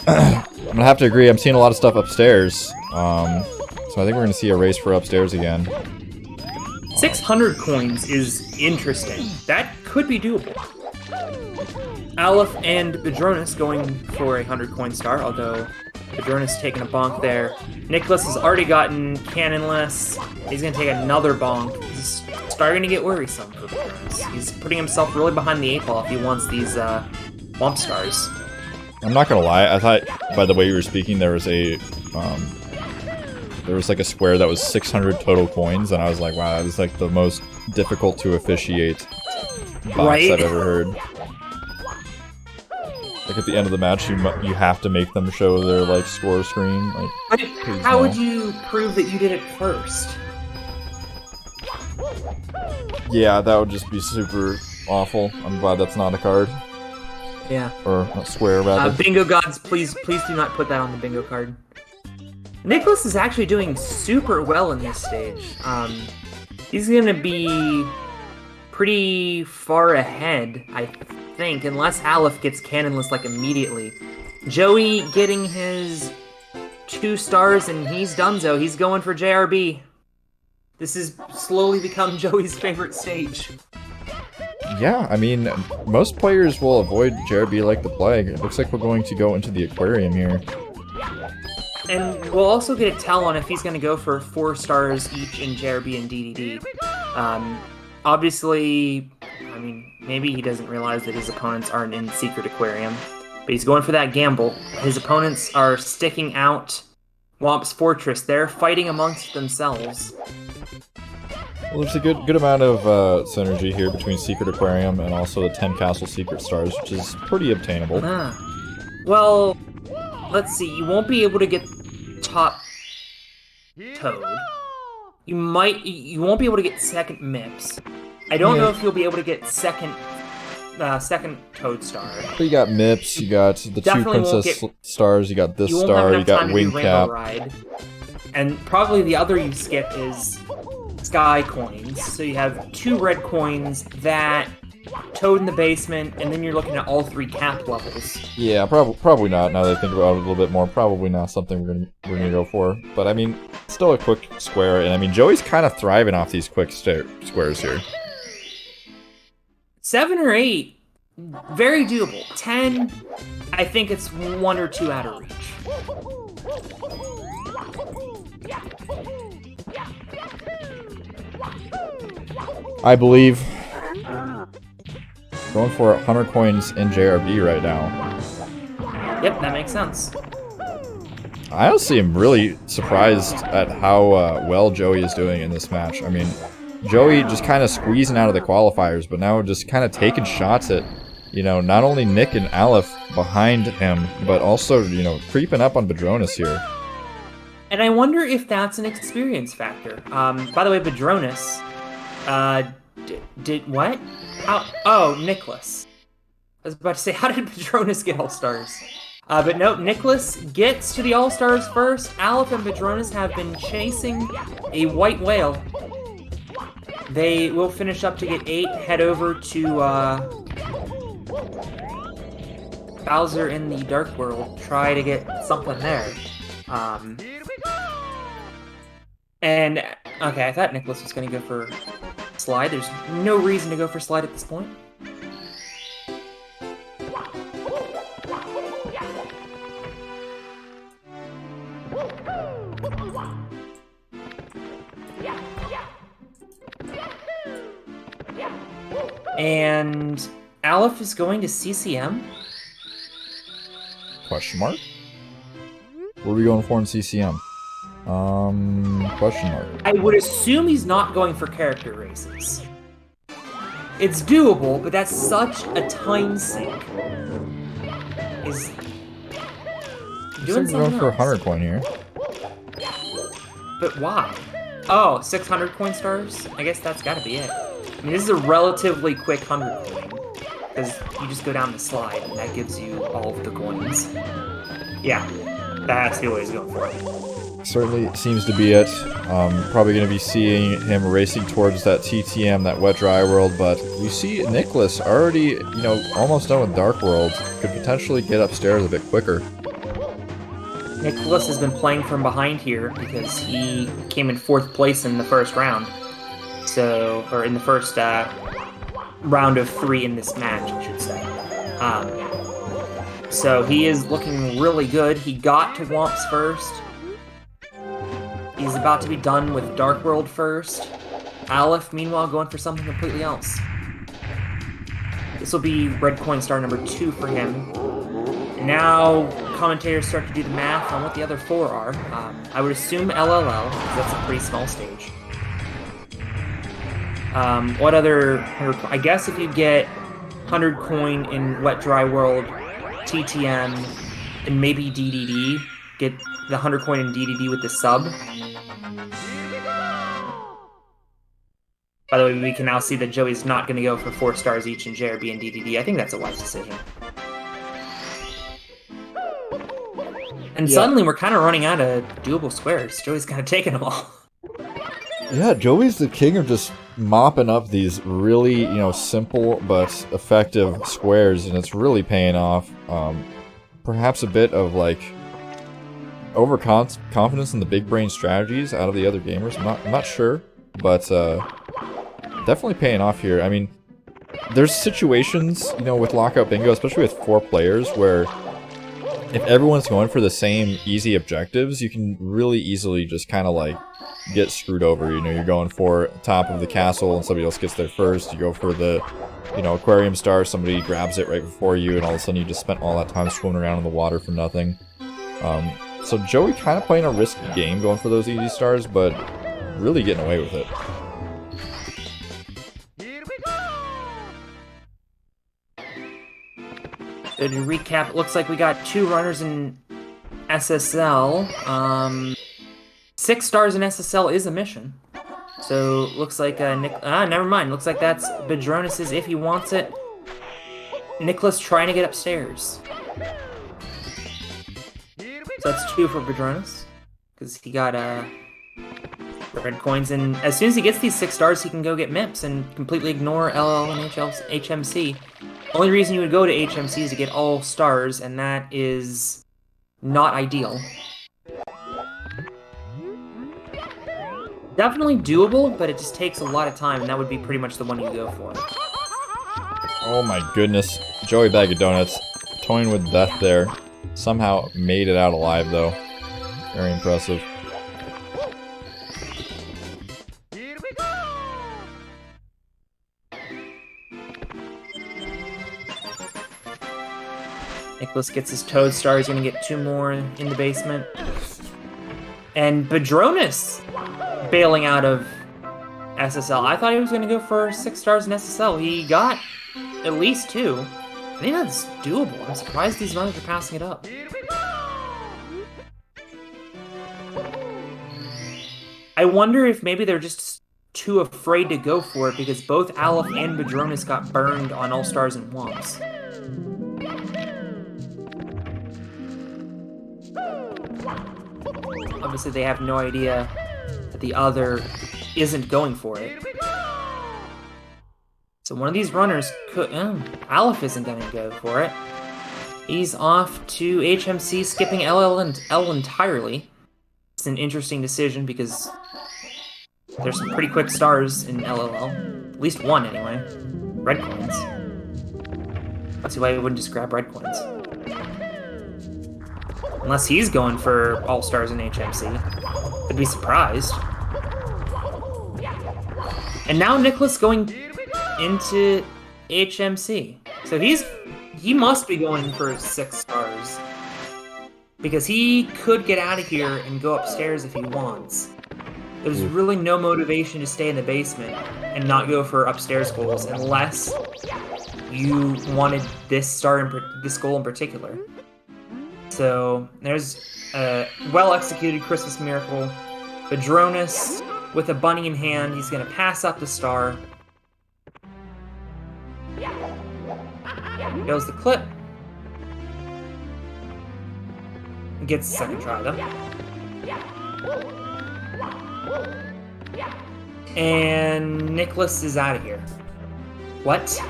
I'm gonna have to agree, I'm seeing a lot of stuff upstairs, so I think we're gonna see a race for upstairs again. 600 coins is interesting. That could be doable. Aleph and Badroenis going for a 100 coin star, although Badroenis taking a bonk there. Nickless has already gotten cannonless. He's going to take another bonk. He's starting to get worrisome for Badroenis. He's putting himself really behind the 8 ball if he wants these womp stars. I'm not gonna lie, I thought by the way you were speaking there was a like a square that was 600 total coins, and I was like, wow, that was like the most difficult to officiate box I've ever heard. Like at the end of the match, you have to make them show their like score screen. Like, how would you prove that you did it first? Yeah, that would just be super awful. I'm glad that's not a card. Yeah. Or a square, rather. Bingo gods, please do not put that on the bingo card. Nicholas is actually doing super well in this stage. He's gonna be pretty far ahead, I think, unless Aleph gets cannonless like immediately. Joey getting his 2 stars and he's donezo. He's going for JRB. This has slowly become Joey's favorite stage. Yeah, I mean, most players will avoid JRB like the plague. It looks like we're going to go into the aquarium here. And we'll also get a tell on if he's going to go for 4 stars each in JRB and DDD. Obviously, I mean, maybe he doesn't realize that his opponents aren't in Secret Aquarium, but he's going for that gamble. His opponents are sticking out Womp's Fortress. They're fighting amongst themselves. Well, there's a good amount of synergy here between Secret Aquarium and also the 10 Castle Secret Stars, which is pretty obtainable. Well, let's see. You won't be able to get top Toad. You won't be able to get second Mips. I don't know if you'll be able to get second Toad Star. But you got Mips, you got the Definitely 2 Princess Stars, you got this star, you got Wing Cap. And probably the other you skip is Sky Coins. So you have 2 red coins, that Toad in the basement, and then you're looking at all 3 cap levels. Yeah, probably not. Now that I think about it a little bit more, probably not something we're gonna go for. But I mean, still a quick square, and I mean, Joey's kind of thriving off these quick squares here. 7 or 8, very doable. 10, I think it's 1 or 2 out of reach. I believe. Going for 100 coins in JRB right now. Yep, that makes sense. I honestly am really surprised at how well Joey is doing in this match. I mean, Joey just kind of squeezing out of the qualifiers, but now just kind of taking shots at, you know, not only Nick and Aleph behind him, but also, you know, creeping up on Badroenis here. And I wonder if that's an experience factor. By the way, Badroenis, did what? Oh, Nickless. I was about to say, how did Badroenis get All-Stars? But no, Nickless gets to the All-Stars first. Aleph and Badroenis have been chasing a white whale. They will finish up to get 8, head over to Bowser in the Dark World, try to get something there. And, okay, I thought Nickless was going to go for Slide. There's no reason to go for Slide at this point. And Aleph is going to CCM? Question mark? What are we going for in CCM? Question mark. I would assume he's not going for character races. It's doable, but that's such a time sink. Is doing We're going something for a else. 100 coin here. But why? Oh, 600 coin stars? I guess that's gotta be it. I mean, this is a relatively quick 100 coin, because you just go down the slide, and that gives you all of the coins. Yeah, that's the way he's going for it. Certainly seems to be it. Probably going to be seeing him racing towards that TTM, that wet dry world, but we see Nickless already, you know, almost done with Dark World. Could potentially get upstairs a bit quicker. Nickless has been playing from behind here because he came in 4th place in the first round. So, or in the first round of 3 in this match, I should say. So he is looking really good. He got to Womps first. He's about to be done with Dark World first. Aleph, meanwhile, going for something completely else. This will be red coin star number 2 for him. Now, commentators start to do the math on what the other 4 are. I would assume LLL, because that's a pretty small stage. What other... I guess if you get 100 coin in Wet Dry World, TTM, and maybe DDD, get the 100 coin in DDD with the sub. By the way, we can now see that Joey's not going to go for 4 stars each in JRB and DDD. I think that's a wise decision. And suddenly we're kind of running out of doable squares. Joey's kind of taking them all. Yeah, Joey's the king of just mopping up these really, you know, simple but effective squares, and it's really paying off. Perhaps a bit of, like, overconfidence in the big brain strategies out of the other gamers. I'm not sure, but definitely paying off here. I mean, there's situations, you know, with Lockout Bingo, especially with 4 players, where if everyone's going for the same easy objectives, you can really easily just kind of like get screwed over. You know, you're going for top of the castle and somebody else gets there first. You go for the, you know, aquarium star, somebody grabs it right before you, and all of a sudden you just spent all that time swimming around in the water for nothing. So Joey kind of playing a risky game going for those easy stars, but really getting away with it. So to recap, it looks like we got 2 runners in SSL. 6 stars in SSL is a mission. So looks like never mind. Looks like that's Badroenis' if he wants it. Nickless trying to get upstairs. So that's 2 for Badroenis, because he got red coins, and as soon as he gets these 6 stars, he can go get MIPS and completely ignore LL and HMC. Only reason you would go to HMC is to get all stars, and that is not ideal. Definitely doable, but it just takes a lot of time, and that would be pretty much the one you go for. Oh my goodness. JoeyBagODonuts toying with death there. Somehow made it out alive, though. Very impressive. Nickless gets his Toad Star. He's going to get 2 more in the basement. And Badroenis bailing out of SSL. I thought he was going to go for 6 stars in SSL. He got at least 2. I think that's doable. I'm surprised these runners are passing it up. I wonder if maybe they're just too afraid to go for it because both Aleph and Badroenis got burned on All Stars and Wumps. Obviously, they have no idea that the other isn't going for it. So one of these runners could... Aleph isn't going to go for it. He's off to HMC, skipping LL and L entirely. It's an interesting decision because there's some pretty quick stars in LLL. At least one, anyway. Red coins. Let's see why he wouldn't just grab red coins. Unless he's going for all-stars in HMC. I'd be surprised. And now Nickless going into HMC. So he must be going for 6 stars. Because he could get out of here and go upstairs if he wants. There's really no motivation to stay in the basement and not go for upstairs goals unless you wanted this goal in particular. So there's a well-executed Christmas miracle. Badroenis with a bunny in hand. He's going to pass up the star. Goes the clip. Gets the second try, though. And Nickless is out of here. What?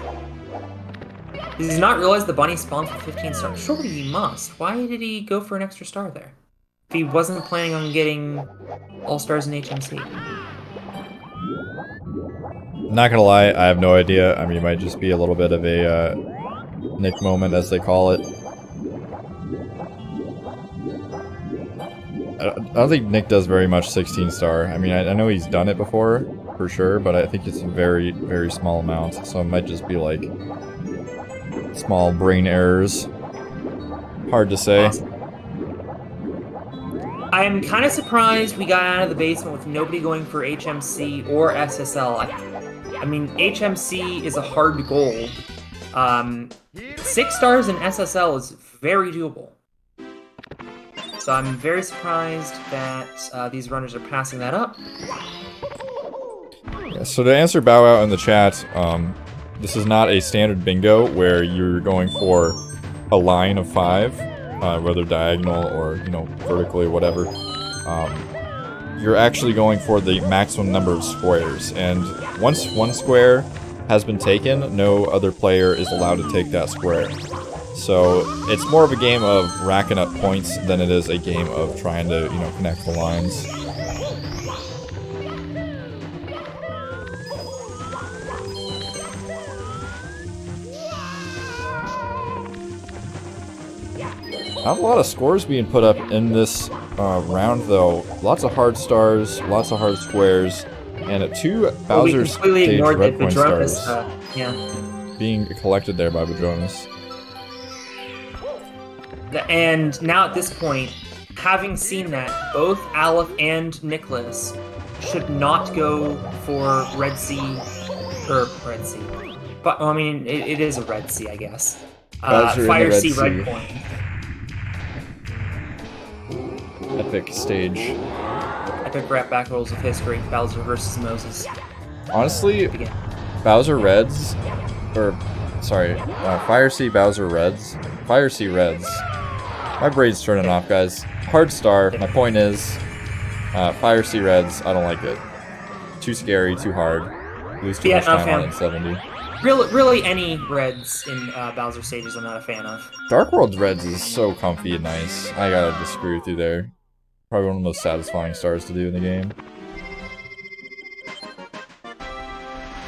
Does he not realize the bunny spawned for 15 stars? Surely he must. Why did he go for an extra star there? If he wasn't planning on getting all-stars in HMC. Not gonna lie, I have no idea. I mean, it might just be a little bit of a Nick moment, as they call it. I don't think Nick does very much 16 star. I mean, I know he's done it before, for sure, but I think it's a very, very small amount. So it might just be like small brain errors. Hard to say. Awesome. I'm kind of surprised we got out of the basement with nobody going for HMC or SSL. I mean, HMC is a hard goal. 6 stars in SSL is very doable. So I'm very surprised that these runners are passing that up. Yeah, so to answer Bow Wow in the chat, this is not a standard bingo where you're going for a line of 5, whether diagonal or, you know, vertically, whatever. You're actually going for the maximum number of squares, and once one square has been taken, no other player is allowed to take that square. So it's more of a game of racking up points than it is a game of trying to, you know, connect the lines. Not a lot of scores being put up in this round, though. Lots of hard stars, lots of hard squares, and 2 Bowser stage red point stars being collected there by Badroenis. And now at this point, having seen that, both Aleph and Nicholas should not go for Red Sea, but I mean, it is a Red Sea, I guess. Fire Sea Red Point. Epic stage. Epic rap back rolls of history. Bowser versus Moses. Honestly, Bowser Reds, or sorry, Fire Sea Bowser Reds. Fire Sea Reds. My brain's turning off, guys. Hard star. My point is, Fire Sea Reds. I don't like it. Too scary. Too hard. Lose too much time on it in 70. Really, any Reds in Bowser stages I'm not a fan of. Dark World's Reds is so comfy and nice. I gotta disagree with you there. Probably one of the most satisfying stars to do in the game.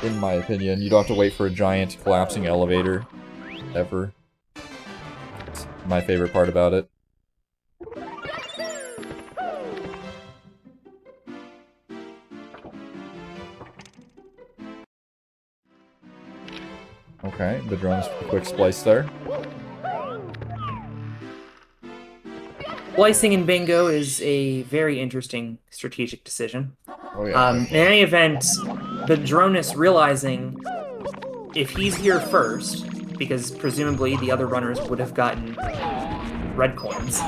In my opinion, you don't have to wait for a giant collapsing elevator. Ever. It's my favorite part about it. Okay, Badroenis with a quick splice there. Splicing in bingo is a very interesting strategic decision. Oh, yeah. In any event, Badroenis realizing if he's here first, because presumably the other runners would have gotten red coins,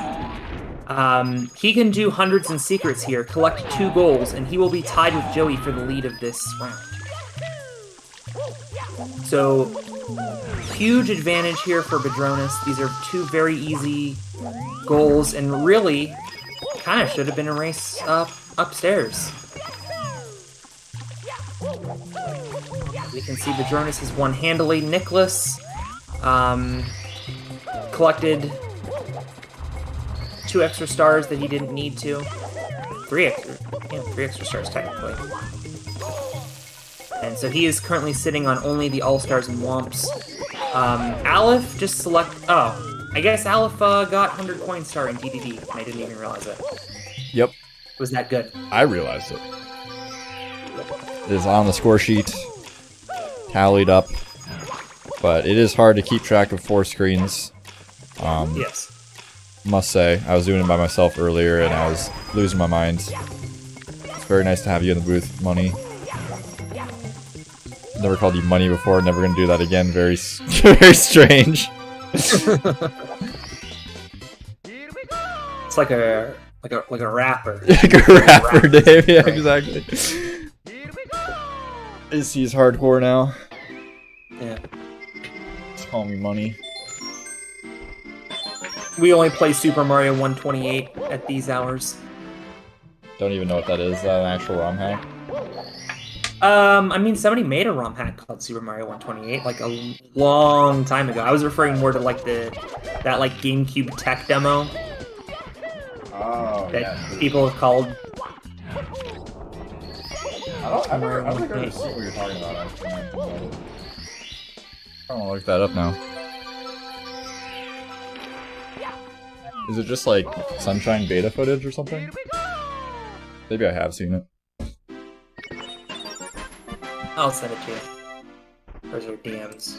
he can do hundreds and secrets here, collect 2 goals, and he will be tied with Joey for the lead of this round. So, huge advantage here for Badroenis. These are 2 very easy goals, and really, kind of should have been a race upstairs. We can see Badroenis has won handily. Nicholas collected 2 extra stars that he didn't need to. 3 extra stars technically. And so he is currently sitting on only the All-Stars and Womps. Aleph just I guess Aleph got 100 coin star in DDD, and I didn't even realize it. Yep. Was that good? I realized it. It is on the score sheet, tallied up, but it is hard to keep track of 4 screens. Yes. Must say, I was doing it by myself earlier, and I was losing my mind. It's very nice to have you in the booth, Money. Never called you Money before, never gonna do that again. Very, very strange. It's like a rapper. Like a rapper, Dave. Yeah, exactly. He's hardcore now. Yeah. Just call me Money. We only play Super Mario 128 at these hours. Don't even know what that is. Is that an actual ROM hack? I mean, somebody made a ROM hack called Super Mario 128 like a long time ago. I was referring more to like that GameCube tech demo. Oh, that people have called. I don't think I understand what you're talking about, actually. I want to look that up now. Is it just like Sunshine beta footage or something? Maybe I have seen it. I'll send it to you. Those are DMs.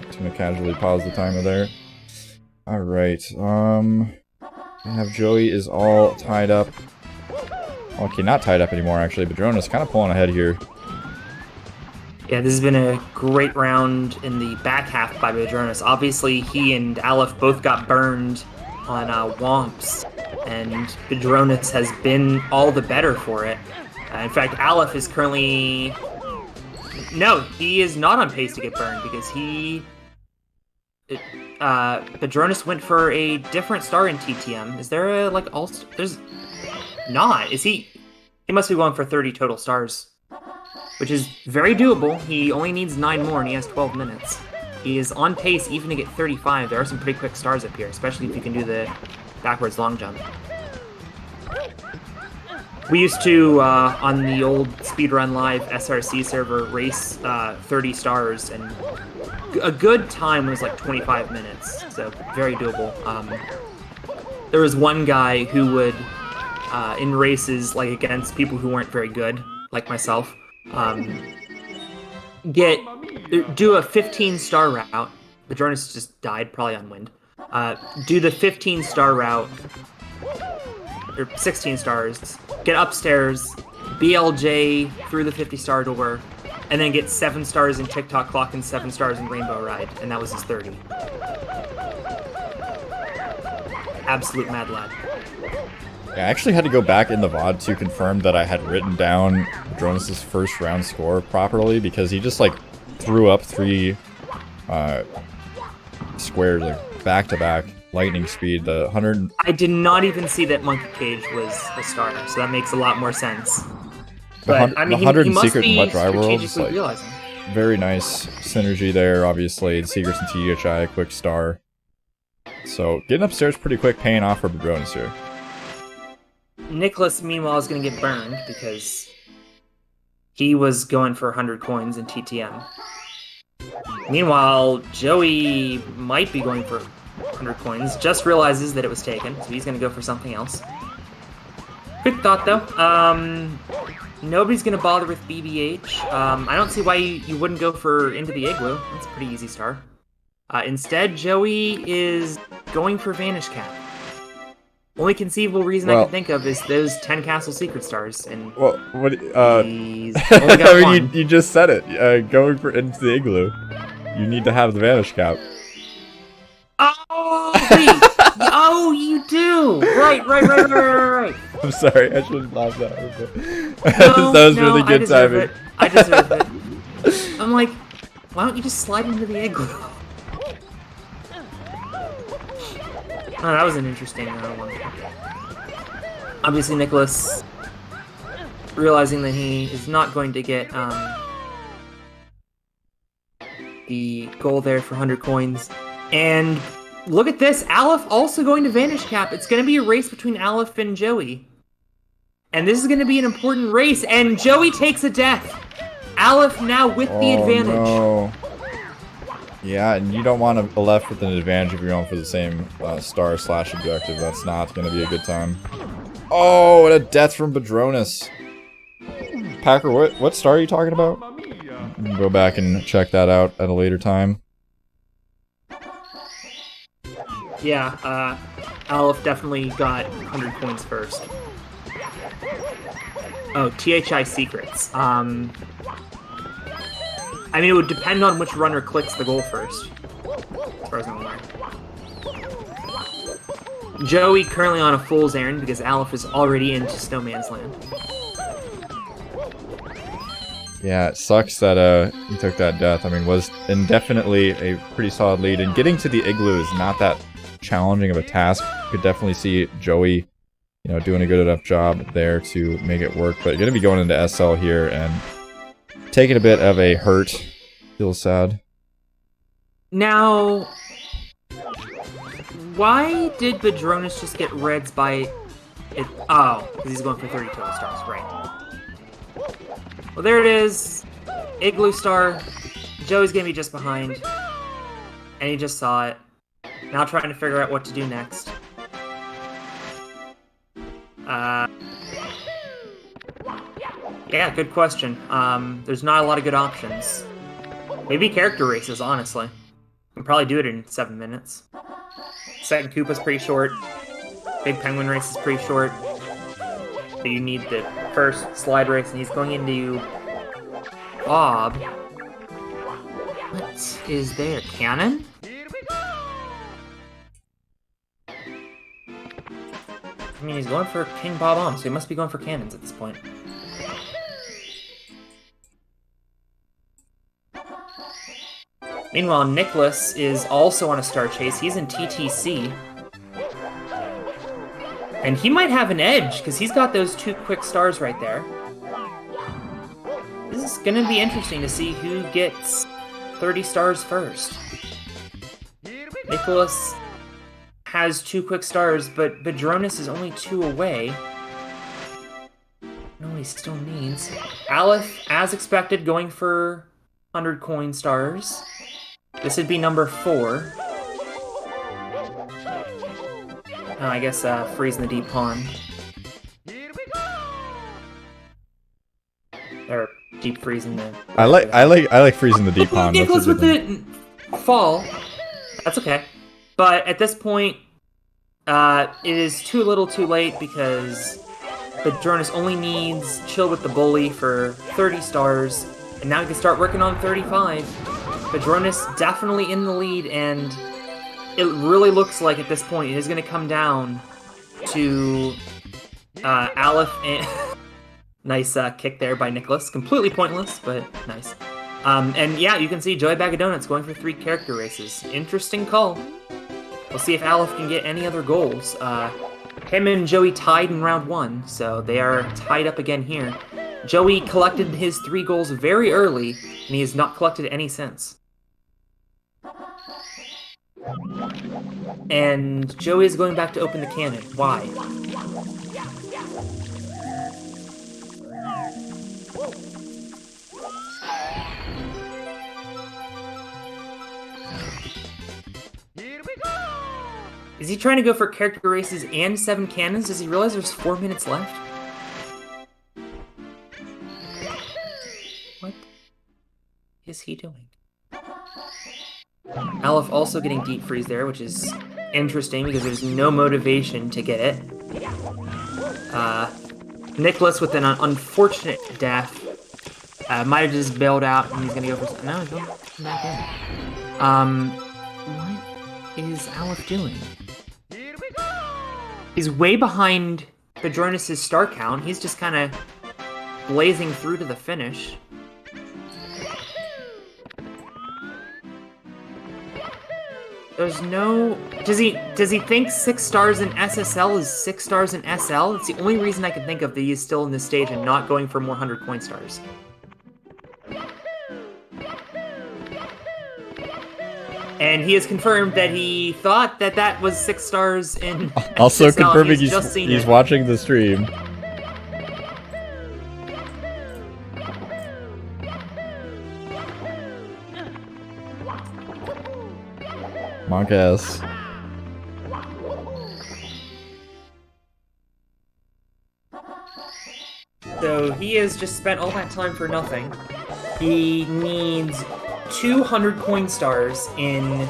Just gonna casually pause the timer there. Alright, I have Joey is all tied up. Okay, not tied up anymore, actually. Badroenis kind of pulling ahead here. Yeah, this has been a great round in the back half by Badroenis. Obviously, he and Aleph both got burned on Womps, and Badroenis has been all the better for it. In fact, Aleph is currently... No, he is not on pace to get burned because Badroenis went for a different star in TTM. Is there a, like, all... There's not. Is he... He must be going for 30 total stars. which is very doable. He only needs 9 more, and he has 12 minutes. He is on pace even to get 35. There are some pretty quick stars up here, especially if you can do the backwards long jump. We used to, on the old Speedrun Live SRC server, race 30 stars, and a good time was like 25 minutes, so very doable. There was one guy who would, in races, like against people who weren't very good, like myself, do a 15-star route. Badroenis just died, probably on wind. Do the 15-star route, or 16 stars, get upstairs, BLJ through the 50-star door, and then get 7 stars in TikTok Clock and 7 stars in Rainbow Ride, and that was his 30. Absolute mad lad. Yeah, I actually had to go back in the VOD to confirm that I had written down Badroenis' first round score properly, because he just, like, threw up 3 squares, like, back-to-back. Lightning speed, the 100... I did not even see that Monkey Cage was a star, so that makes a lot more sense. But, I mean, he must Secret be Wet Dry World is, like, realizing. very nice synergy there, obviously. The Secrets and THI, quick star. So, getting upstairs pretty quick, paying off for Badroenis here. Nickless, meanwhile, is going to get burned because he was going for 100 coins in TTM. Meanwhile, Joey might be going for 100 coins, just realizes that it was taken, so he's going to go for something else. Quick thought, though. Nobody's going to bother with BBH. I don't see why you wouldn't go for Into the Igloo. That's a pretty easy star. Instead, Joey is going for Vanish Cap. Only conceivable reason I can think of is those 10 Castle Secret Stars, and well, what? he's only got I mean, one. you just said it. Going for Into the Igloo, you need to have the Vanish Cap. Oh, wait! Oh, you do! Right. I'm sorry, I shouldn't laugh that hard. No, that was really good timing. I deserve it. I'm like, why don't you just slide into the igloo? Oh, that was an interesting one. Obviously, Nickless, realizing that he is not going to get the goal there for 100 coins. And look at this, Aleph also going to Vanish Cap. It's going to be a race between Aleph and Joey. And this is going to be an important race, and Joey takes a death. Aleph now with the advantage. No. Yeah, and you don't want to be left with an advantage if you're going for the same star/objective. That's not going to be a good time. Oh, and a death from Badroenis. Packer, what star are you talking about? Go back and check that out at a later time. Yeah, Aleph definitely got 100 coins first. Oh, THI secrets. I mean, it would depend on which runner clicks the goal first, as far as I'm aware. Joey currently on a fool's errand because Aleph is already into Snowman's Land. Yeah, it sucks that he took that death. I mean, was indefinitely a pretty solid lead, and getting to the igloo is not that challenging of a task. You could definitely see Joey, you know, doing a good enough job there to make it work. But going to be going into SL here and taking a bit of a hurt. Feels sad. Now, why did Badroenis just get reds by it? Oh, because he's going for 30 total stars, right? Well, there it is. Igloo star. Joey's gonna be just behind. And he just saw it. Now trying to figure out what to do next. Yeah, good question. There's not a lot of good options. Maybe character races, honestly. Can probably do it in 7 minutes. Second Koopa's pretty short. Big Penguin race is pretty short. So you need the first slide race, and he's going into Bob. What is there? Cannon? I mean, he's going for King Bob Omb, so he must be going for cannons at this point. Meanwhile, Nickless is also on a star chase. He's in TTC. And he might have an edge, because he's got those 2 quick stars right there. This is gonna be interesting to see who gets 30 stars first. Nicholas has 2 quick stars, but Badroenis is only 2 away. No, he still needs. Aleph, as expected, going for 100 coin stars. This would be number 4. Oh, I guess freeze in the deep pond. Or deep freeze in the... I like freezing the deep pond. Nicholas with the fall. That's okay. But at this point, it is too little too late because Badroenis only needs Chill with the Bully for 30 stars, and now he can start working on 35. Badroenis definitely in the lead, and it really looks like at this point it is going to come down to Aleph and... Nice kick there by Nicholas. Completely pointless, but nice. And yeah, you can see JoeyBagODonuts going for 3 character races. Interesting call. We'll see if Aleph can get any other goals. Him and Joey tied in round 1, so they are tied up again here. Joey collected his 3 goals very early, and he has not collected any since. And Joey is going back to open the cannon. Why? Is he trying to go for character races and 7 cannons? Does he realize there's 4 minutes left? What is he doing? Aleph also getting deep freeze there, which is interesting because there's no motivation to get it. Nicholas with an unfortunate death. Might have just bailed out and he's gonna go for... No, he's going back in. What is Aleph doing? He's way behind Badroenis' star count. He's just kind of blazing through to the finish. There's no... Does he think 6 stars in SSL is 6 stars in SL? That's the only reason I can think of that he's still in this stage and not going for more 100 coin stars. And he has confirmed that he thought that that was 6 stars in Also SSL. confirming he's watching the stream. Monk ass. So he has just spent all that time for nothing. He needs 200 coin stars in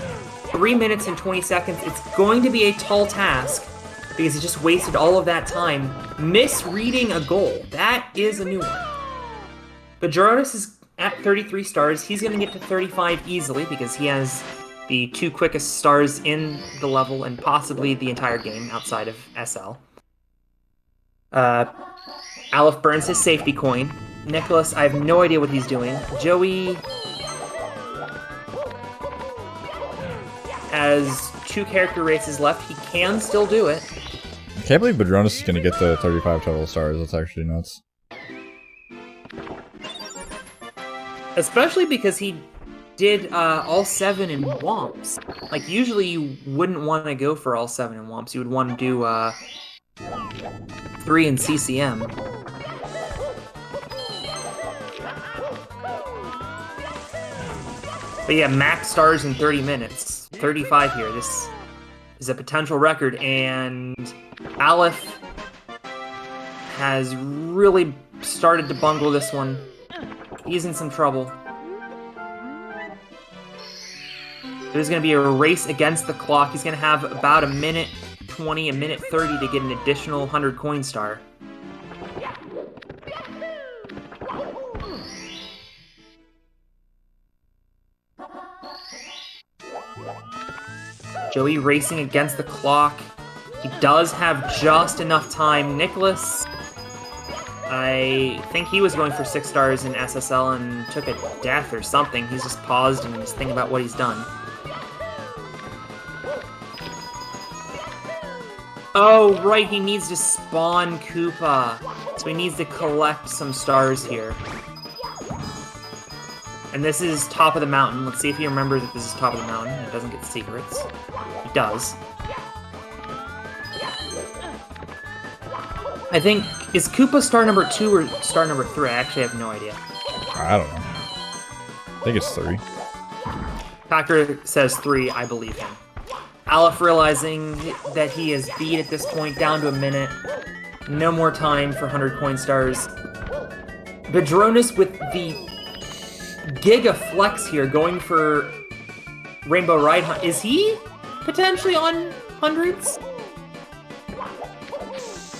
3 minutes and 20 seconds. It's going to be a tall task because he just wasted all of that time misreading a goal. That is a new one. Badroenis is at 33 stars. He's going to get to 35 easily because he has the 2 quickest stars in the level and possibly the entire game outside of SL. Aleph burns his safety coin. Nicholas, I have no idea what he's doing. Joey has 2 character races left. He can still do it. I can't believe Badroenis is going to get the 35 total stars. That's actually nuts. Especially because he did all 7 in Womps. Like, usually you wouldn't want to go for all 7 in Womps. You would want to do 3 in CCM. But yeah, max stars in 30 minutes. 35 here. This is a potential record, and Aleph has really started to bungle this one. He's in some trouble. There's going to be a race against the clock. He's going to have about a minute 20, a minute 30 to get an additional 100 coin star. Joey racing against the clock. He does have just enough time. Nicholas, I think he was going for 6 stars in SSL and took a death or something. He's just paused and is thinking about what he's done. Oh, right, he needs to spawn Koopa. So he needs to collect some stars here. And this is top of the mountain. Let's see if he remembers if this is top of the mountain and doesn't get secrets. He does. I think, is Koopa star number 2 or star number 3? I actually have no idea. I don't know. I think it's 3. Packer says 3, I believe him. Aleph realizing that he is beat at this point, down to a minute. No more time for 100 coin stars. Badroenis with the Giga Flex here, going for Rainbow Ride Hunt. Is he potentially on hundreds?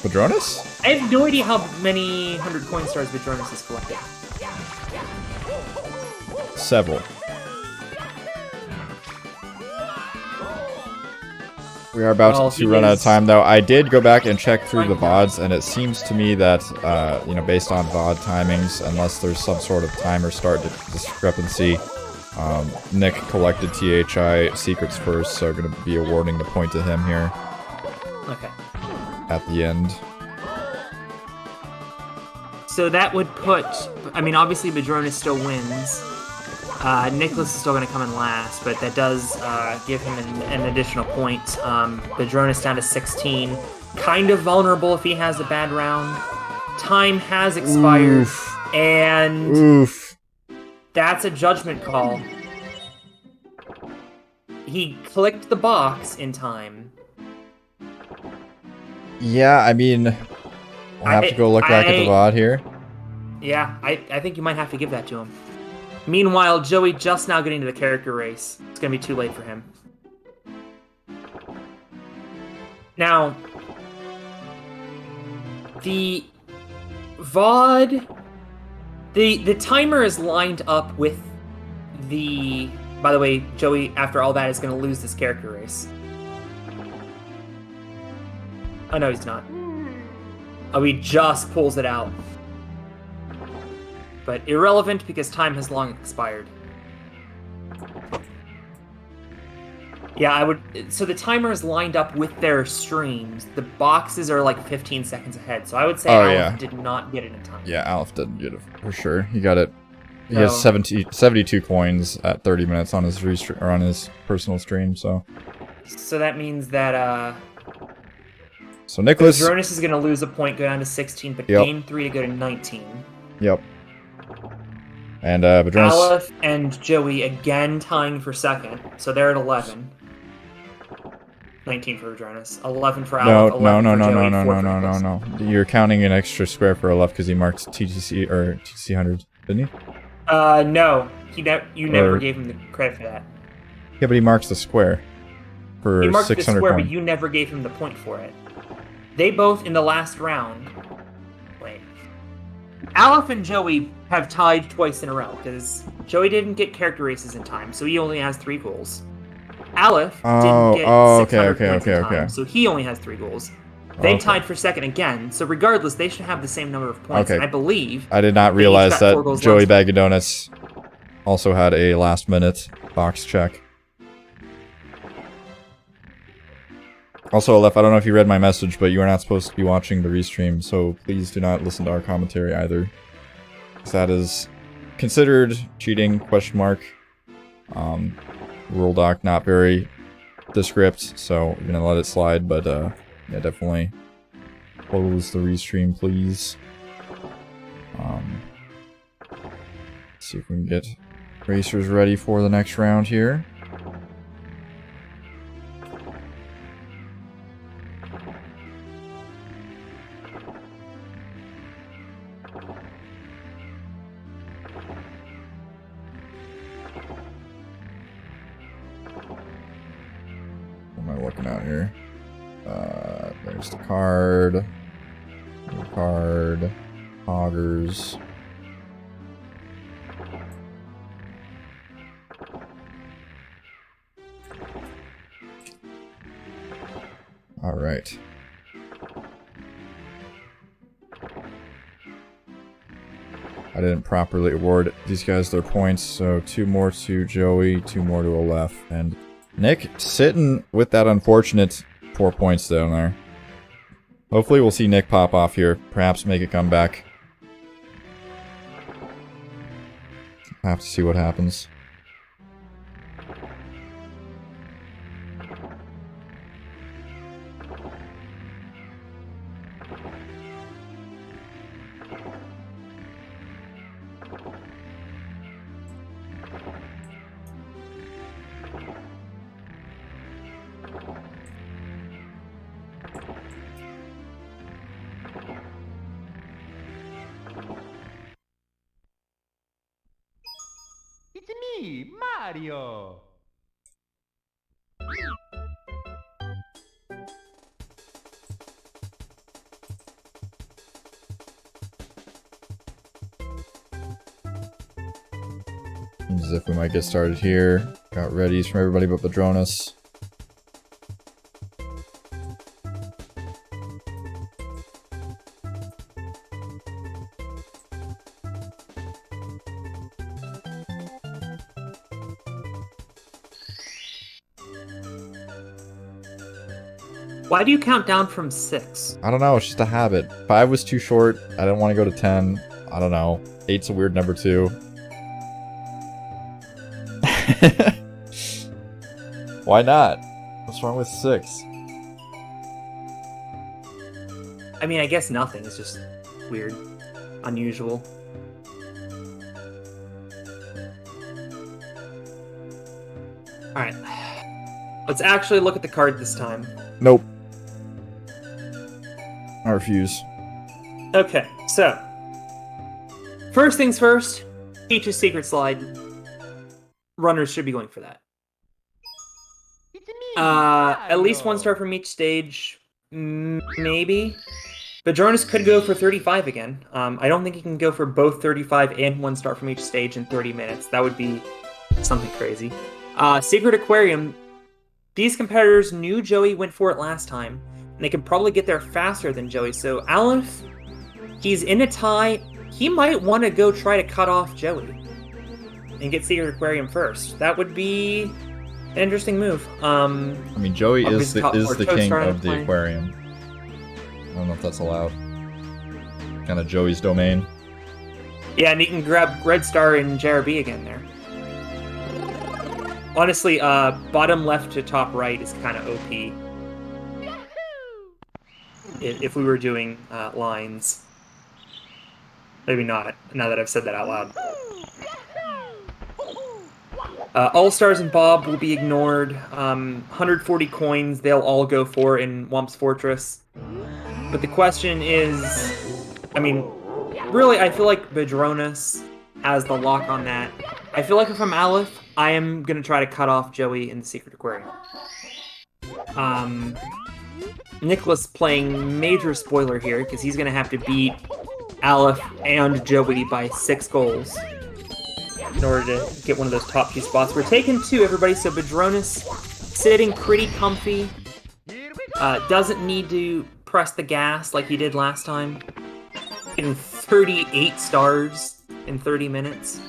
Badroenis? I have no idea how many 100 coin stars Badroenis is collecting. Several. We are about to run out of time, though. I did go back and check through the VODs, and it seems to me that, you know, based on VOD timings, unless there's some sort of timer start discrepancy, Nick collected THI secrets first, so going to be awarding the point to him here. Okay. At the end. So that would put, I mean, obviously Badroenis still wins. Nickless is still going to come in last, but that does give him an additional point. Badroenis down to 16. Kind of vulnerable if he has a bad round. Time has expired. Oof. And oof. That's a judgment call. He clicked the box in time. Yeah, I mean, I'll have to go look back at the VOD here. Yeah, I think you might have to give that to him. Meanwhile, Joey just now getting to the character race. It's going to be too late for him. Now, the VOD... The timer is lined up with the... By the way, Joey, after all that, is going to lose this character race. Oh, no, he's not. Oh, he just pulls it out. But irrelevant because time has long expired. Yeah, I would... So the timer is lined up with their streams. The boxes are like 15 seconds ahead. So I would say Aleph did not get it in time. Yeah, Aleph didn't get it for sure. He got it. He has 72 coins at 30 minutes on his on his personal stream, so... So that means that, So Nickless... Badroenis is going to lose a point, go down to 16, but gain 3 to go to 19. Yep. And Badroenis... Aleph and Joey again tying for second, so they're at 11. 19 for Badroenis, 11 for Aleph, No. You're counting an extra square for Aleph because he marked TTC or TTC 100, didn't he? No. You never gave him the credit for that. Yeah, but he marks the square for 600 He marked the square, coin. but you never gave him the point for it. They both, in the last round... Wait. Aleph and Joey have tied twice in a row, because Joey didn't get character races in time, so he only has 3 goals. Aleph didn't get 600 points in time, so he only has 3 goals. They tied for second again, so regardless, they should have the same number of points, and I believe... I did not realize that JoeyBagODonuts also had a last-minute box check. Also, Aleph, I don't know if you read my message, but you are not supposed to be watching the restream, so please do not listen to our commentary either. That is considered cheating, question mark. Rule doc not very descript, so we're gonna let it slide, but yeah, definitely close the restream, please. See if we can get racers ready for the next round here. What am I looking at here? There's the card. Hoggers. Alright. I didn't properly award these guys their points, so 2 more to Joey, 2 more to Aleph, and Nick sitting with that unfortunate 4 points down there. Hopefully we'll see Nick pop off here, perhaps make a comeback. I have to see what happens. It's me, Mario. Seems as if we might get started here. Got readies from everybody but Badroenis. Why do you count down from 6? I don't know, it's just a habit. 5 was too short. I didn't want to go to 10. I don't know. 8's a weird number too. Why not? What's wrong with 6? I mean, I guess nothing. It's just weird. Unusual. Alright. Let's actually look at the card this time. Nope. I refuse. Okay, so. First things first. Peach's Secret Slide. Runners should be going for that. It's me, At least Mario. 1 star from each stage. Maybe. Badroenis could go for 35 again. I don't think he can go for both 35 and 1 star from each stage in 30 minutes. That would be something crazy. Secret Aquarium. These competitors knew Joey went for it last time, and they can probably get there faster than Joey. So Aleph, he's in a tie. He might want to go try to cut off Joey and get Secret Aquarium first. That would be an interesting move. I mean, Joey is the king of the plane. aquarium. I don't know if that's allowed. Kind of Joey's domain. Yeah, and he can grab Red Star and JRB again there. Honestly, bottom left to top right is kind of OP. If we were doing lines. Maybe not, now that I've said that out loud. All-Stars and Bob will be ignored. 140 coins they'll all go for in Womp's Fortress. But the question is... I mean, really, I feel like Badroenis has the lock on that. I feel like if I'm Aleph, I am going to try to cut off Joey in the Secret Aquarium. Nickless playing major spoiler here, because he's going to have to beat Aleph and Joey by 6 goals in order to get one of those top 2 spots. We're taking 2, everybody, so Badroenis sitting pretty comfy. Doesn't need to press the gas like he did last time. Getting 38 stars in 30 minutes.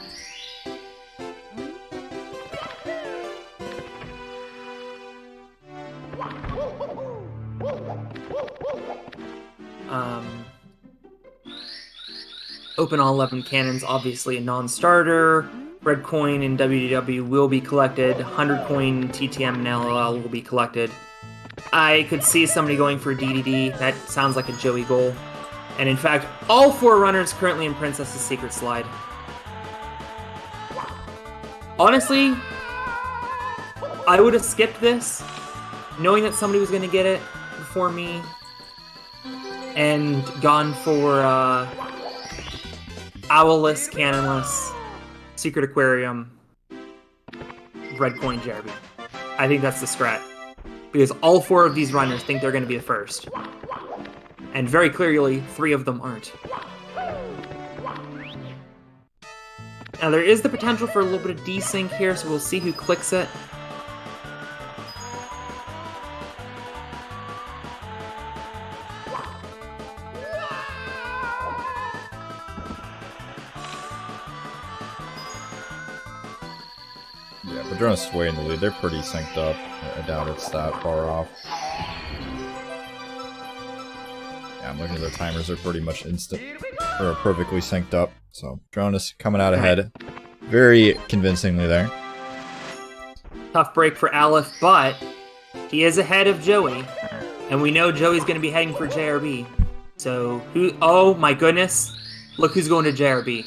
Open all 11 cannons, obviously a non-starter. Red coin in WDW will be collected. 100 coin TTM and LOL will be collected. I could see somebody going for DDD. That sounds like a Joey goal. And in fact, all 4 runners currently in Princess's Secret Slide. Honestly, I would have skipped this, knowing that somebody was going to get it before me, and gone for Owlless, Cannonless, Secret Aquarium, Red Coin Jeremy. I think that's the strat. Because all 4 of these runners think they're going to be the first. And very clearly, 3 of them aren't. Now, there is the potential for a little bit of desync here, so we'll see who clicks it. Yeah, Badroenis is way in the lead. They're pretty synced up. I doubt it's that far off. Yeah, I'm looking at their timers. They're pretty much instant, or perfectly synced up. So Badroenis coming out ahead. Very convincingly there. Tough break for Aleph, but he is ahead of Joey. And we know Joey's going to be heading for JRB. So, oh my goodness. Look who's going to JRB.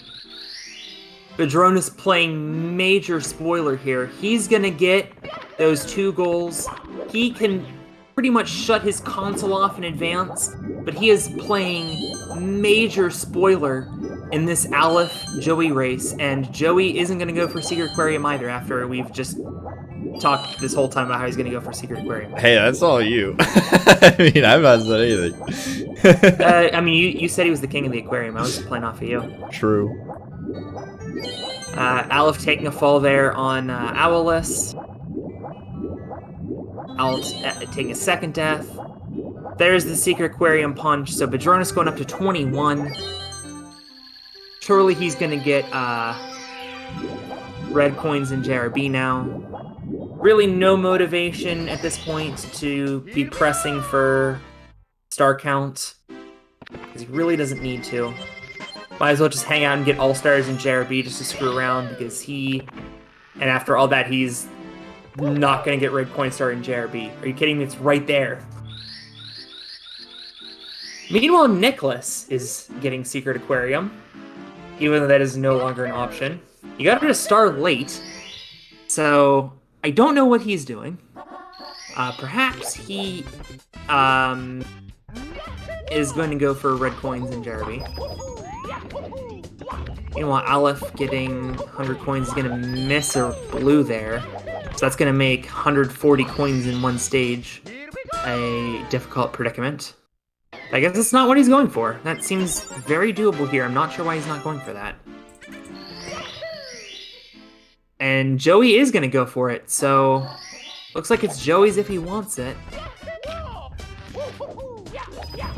Badroenis playing major spoiler here. He's going to get those 2 goals. He can pretty much shut his console off in advance, but he is playing major spoiler in this Aleph-Joey race, and Joey isn't going to go for Secret Aquarium either after we've just talked this whole time about how he's going to go for Secret Aquarium. Hey, that's all you. I mean, I've not said anything. I mean, you said he was the king of the aquarium. I was just playing off of you. True. Aleph taking a fall there on Owless. Aleph taking a second death. There's the Secret Aquarium punch, so Badroenis going up to 21. Surely he's going to get red coins in JRB now. Really no motivation at this point to be pressing for star count, because he really doesn't need to. Might as well just hang out and get all-stars in JRB just to screw around, because and after all that, he's not going to get red coin star in JRB. Are you kidding me? It's right there. Meanwhile, Nickless is getting Secret Aquarium, even though that is no longer an option. He got it a star late, so I don't know what he's doing. Perhaps he is going to go for red coins in JRB. Meanwhile, Aleph getting 100 coins is going to miss a blue there. So that's going to make 140 coins in one stage a difficult predicament. I guess that's not what he's going for. That seems very doable here. I'm not sure why he's not going for that. And Joey is going to go for it, so looks like it's Joey's if he wants it.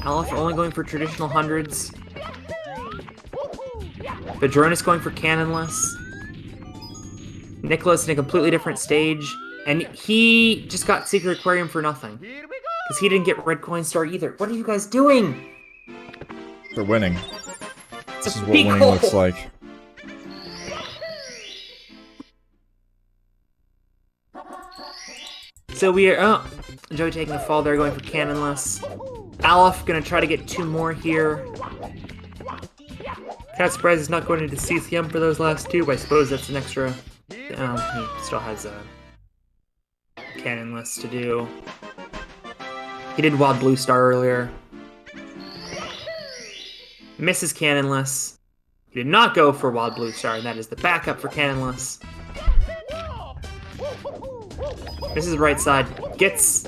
Aleph only going for traditional hundreds. Badroenis going for cannonless. Nickless in a completely different stage. And he just got Secret Aquarium for nothing. Because he didn't get red coin star either. What are you guys doing? They're winning. This is what winning looks like. So we are... Oh, Joey taking a fall there, going for cannonless. Aleph gonna try to get 2 more here. Cat surprised he's not going into CCM for those last 2, but I suppose that's an extra... he still has a cannonless to do. He did Wild Blue Star earlier. Misses cannonless. He did not go for Wild Blue Star, and that is the backup for cannonless. Misses right side. Gets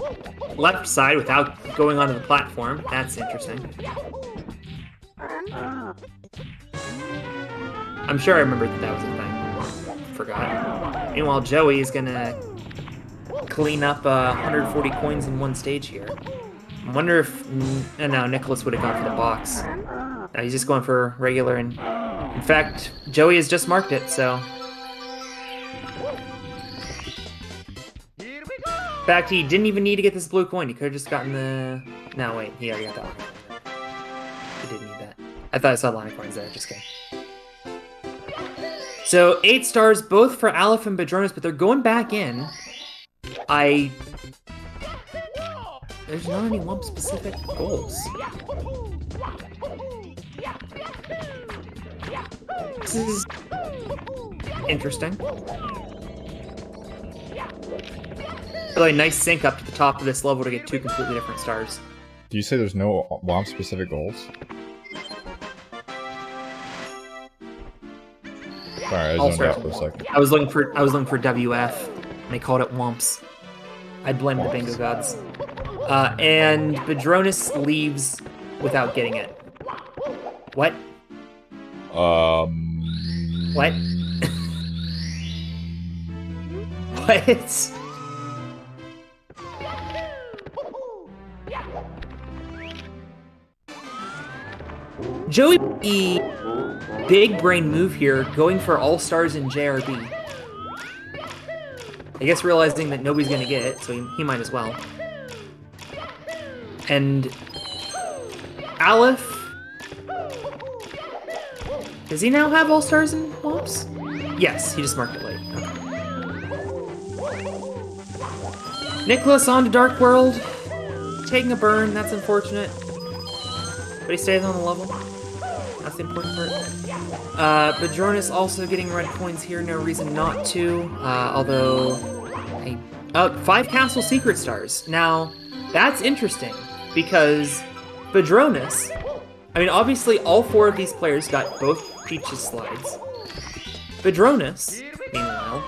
left side without going onto the platform. That's interesting. I'm sure I remembered that was a thing. Forgot. Meanwhile, Joey is gonna clean up 140 coins in one stage here. I wonder if... no, Nickless would have gone for the box. No, he's just going for regular, and... In fact, Joey has just marked it, so... In fact, he didn't even need to get this blue coin. He could have just gotten the... No, wait. He already got that one. He didn't need that. I thought I saw line of coins there. Just kidding. So, 8 stars, both for Aleph and Badroenis, but they're going back in. There's not any Wump-specific goals. This is... interesting. Really nice sync up to the top of this level to get 2 completely different stars. Do you say there's no WOMP-specific goals? Sorry, I zoned out for a second. I was looking for WF, and they called it Wumps. I blame the bingo gods. And Badroenis leaves without getting it. What? What? What? Joey, big brain move here, going for all-stars in JRB. I guess realizing that nobody's gonna get it, so he might as well. And... Aleph... Does he now have all-stars in Wumps? Yes, he just marked it late. Okay. Nicholas on to Dark World. Taking a burn, that's unfortunate. But he stays on the level. That's the important part. Badroenis also getting red coins here, no reason not to. Although, 5 Castle Secret Stars. Now, that's interesting, because Badroenis, I mean, obviously all 4 of these players got both Peach's slides. Badroenis, meanwhile,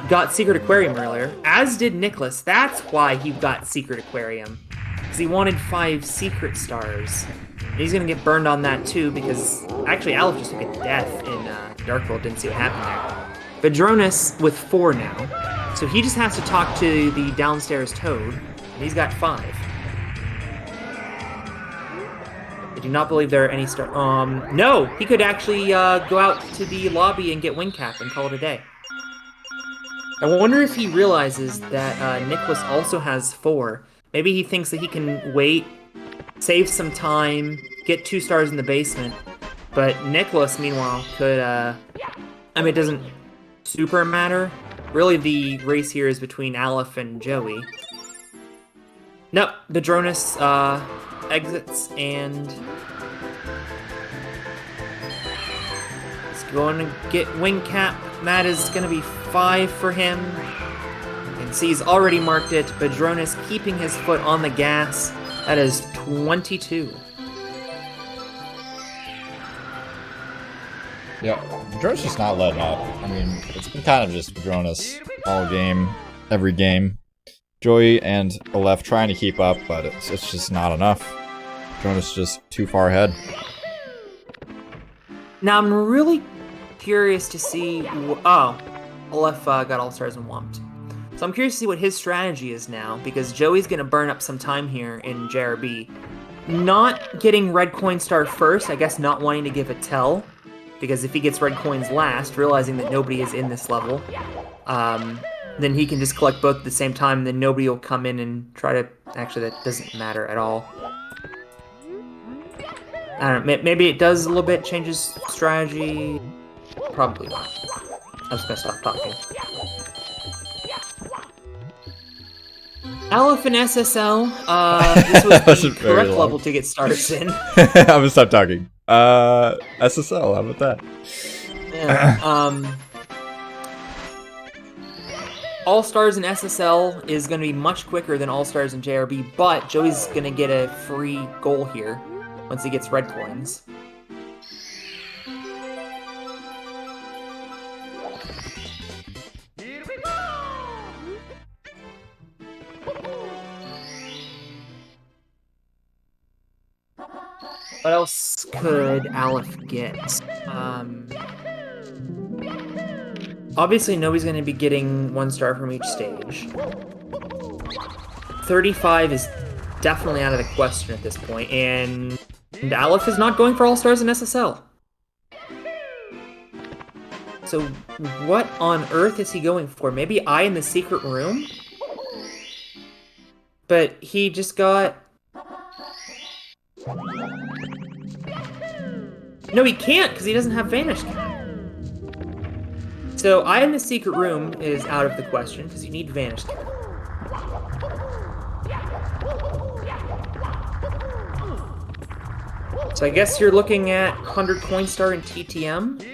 got Secret Aquarium earlier, as did Nicholas. That's why he got Secret Aquarium, because he wanted 5 Secret Stars. And he's gonna get burned on that too, because actually Aleph just took a death in Dark World, didn't see what happened there. Badroenis with 4 now, so he just has to talk to the downstairs Toad, and he's got 5. I do not believe there are any no! He could actually go out to the lobby and get Wing Cap and call it a day. I wonder if he realizes that Nicholas also has 4. Maybe he thinks that he can wait, save some time, get 2 stars in the basement. But Nicholas, meanwhile, could, I mean, it doesn't super matter. Really, the race here is between Aleph and Joey. Nope, Badroenis, exits, and he's going to get Wing Cap. That is going to be 5 for him. And see, he's already marked it. Badroenis keeping his foot on the gas. That is 22. Yep, Badroenis just not letting up. I mean, it's been kind of just Badroenis all game, every game. Joey and Aleph trying to keep up, but it's just not enough. Badroenis just too far ahead. Now I'm really curious to see. Oh, Aleph got All-Stars and Whumped. So I'm curious to see what his strategy is now, because Joey's going to burn up some time here in JRB. Not getting red coin star first, I guess not wanting to give a tell, because if he gets red coins last, realizing that nobody is in this level, then he can just collect both at the same time, and then nobody will come in and try to... Actually, that doesn't matter at all. I don't know, maybe it does a little bit, changes strategy. Probably not. I'm just gonna stop talking. Aleph and SSL, this was the correct level to get stars in. I'm gonna stop talking. SSL, how about that? Yeah, All-Stars in SSL is going to be much quicker than All-Stars in JRB, but Joey's going to get a free goal here once he gets red coins. What else could Aleph get? Obviously, nobody's going to be getting 1 star from each stage. 35 is definitely out of the question at this point, and Aleph is not going for All-Stars in SSL. So, what on earth is he going for? Maybe Eye in the Secret Room? But he just got... No, he can't, because he doesn't have Vanish Cap. So, Eye in the Secret Room is out of the question, because you need Vanish Cap. So I guess you're looking at 100 Coin Star and TTM.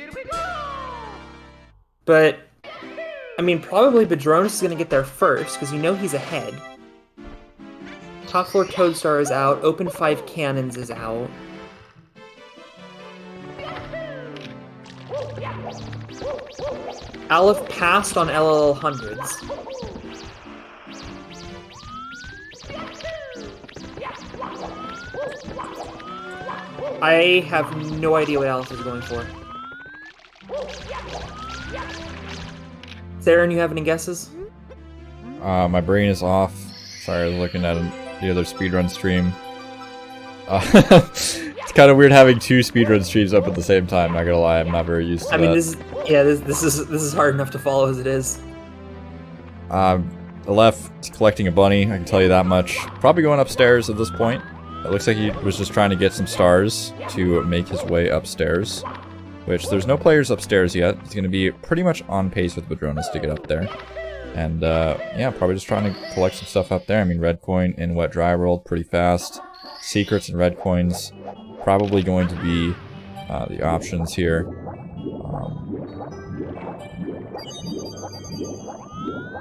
But, I mean, probably Badroenis is going to get there first, because you know he's ahead. Top 4 Toadstar is out, Open 5 Cannons is out. Aleph passed on LLL hundreds. I have no idea what Aleph is going for. Saren, you have any guesses? My brain is off. Sorry, I was looking at the other speedrun stream. It's kind of weird having 2 speedrun streams up at the same time, not gonna lie, I'm not very used to that. I mean, this is hard enough to follow as it is. Aleph is collecting a bunny, I can tell you that much. Probably going upstairs at this point. It looks like he was just trying to get some stars to make his way upstairs. which there's no players upstairs yet. He's going to be pretty much on pace with Badroenis to get up there. And yeah, probably just trying to collect some stuff up there. I mean, red coin in wet dry world pretty fast. Secrets and red coins probably going to be the options here.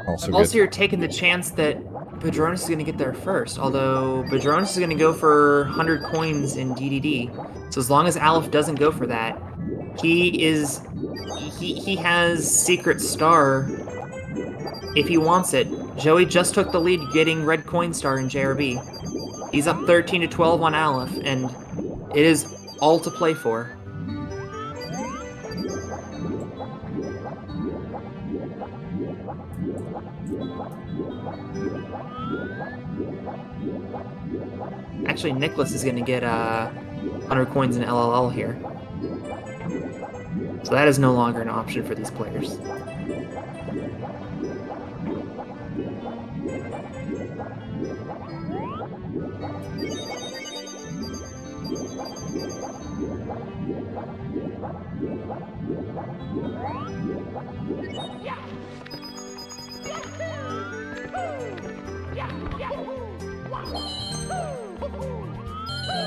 Also, you're taking the chance that Badroenis is going to get there first, although Badroenis is going to go for 100 coins in DDD. So as long as Aleph doesn't go for that, he has Secret Star if he wants it. Joey just took the lead getting red coin star in JRB. He's up 13-12 on Aleph, and it is all to play for. Actually, Nickless is going to get 100 coins in LLL here. So that is no longer an option for these players.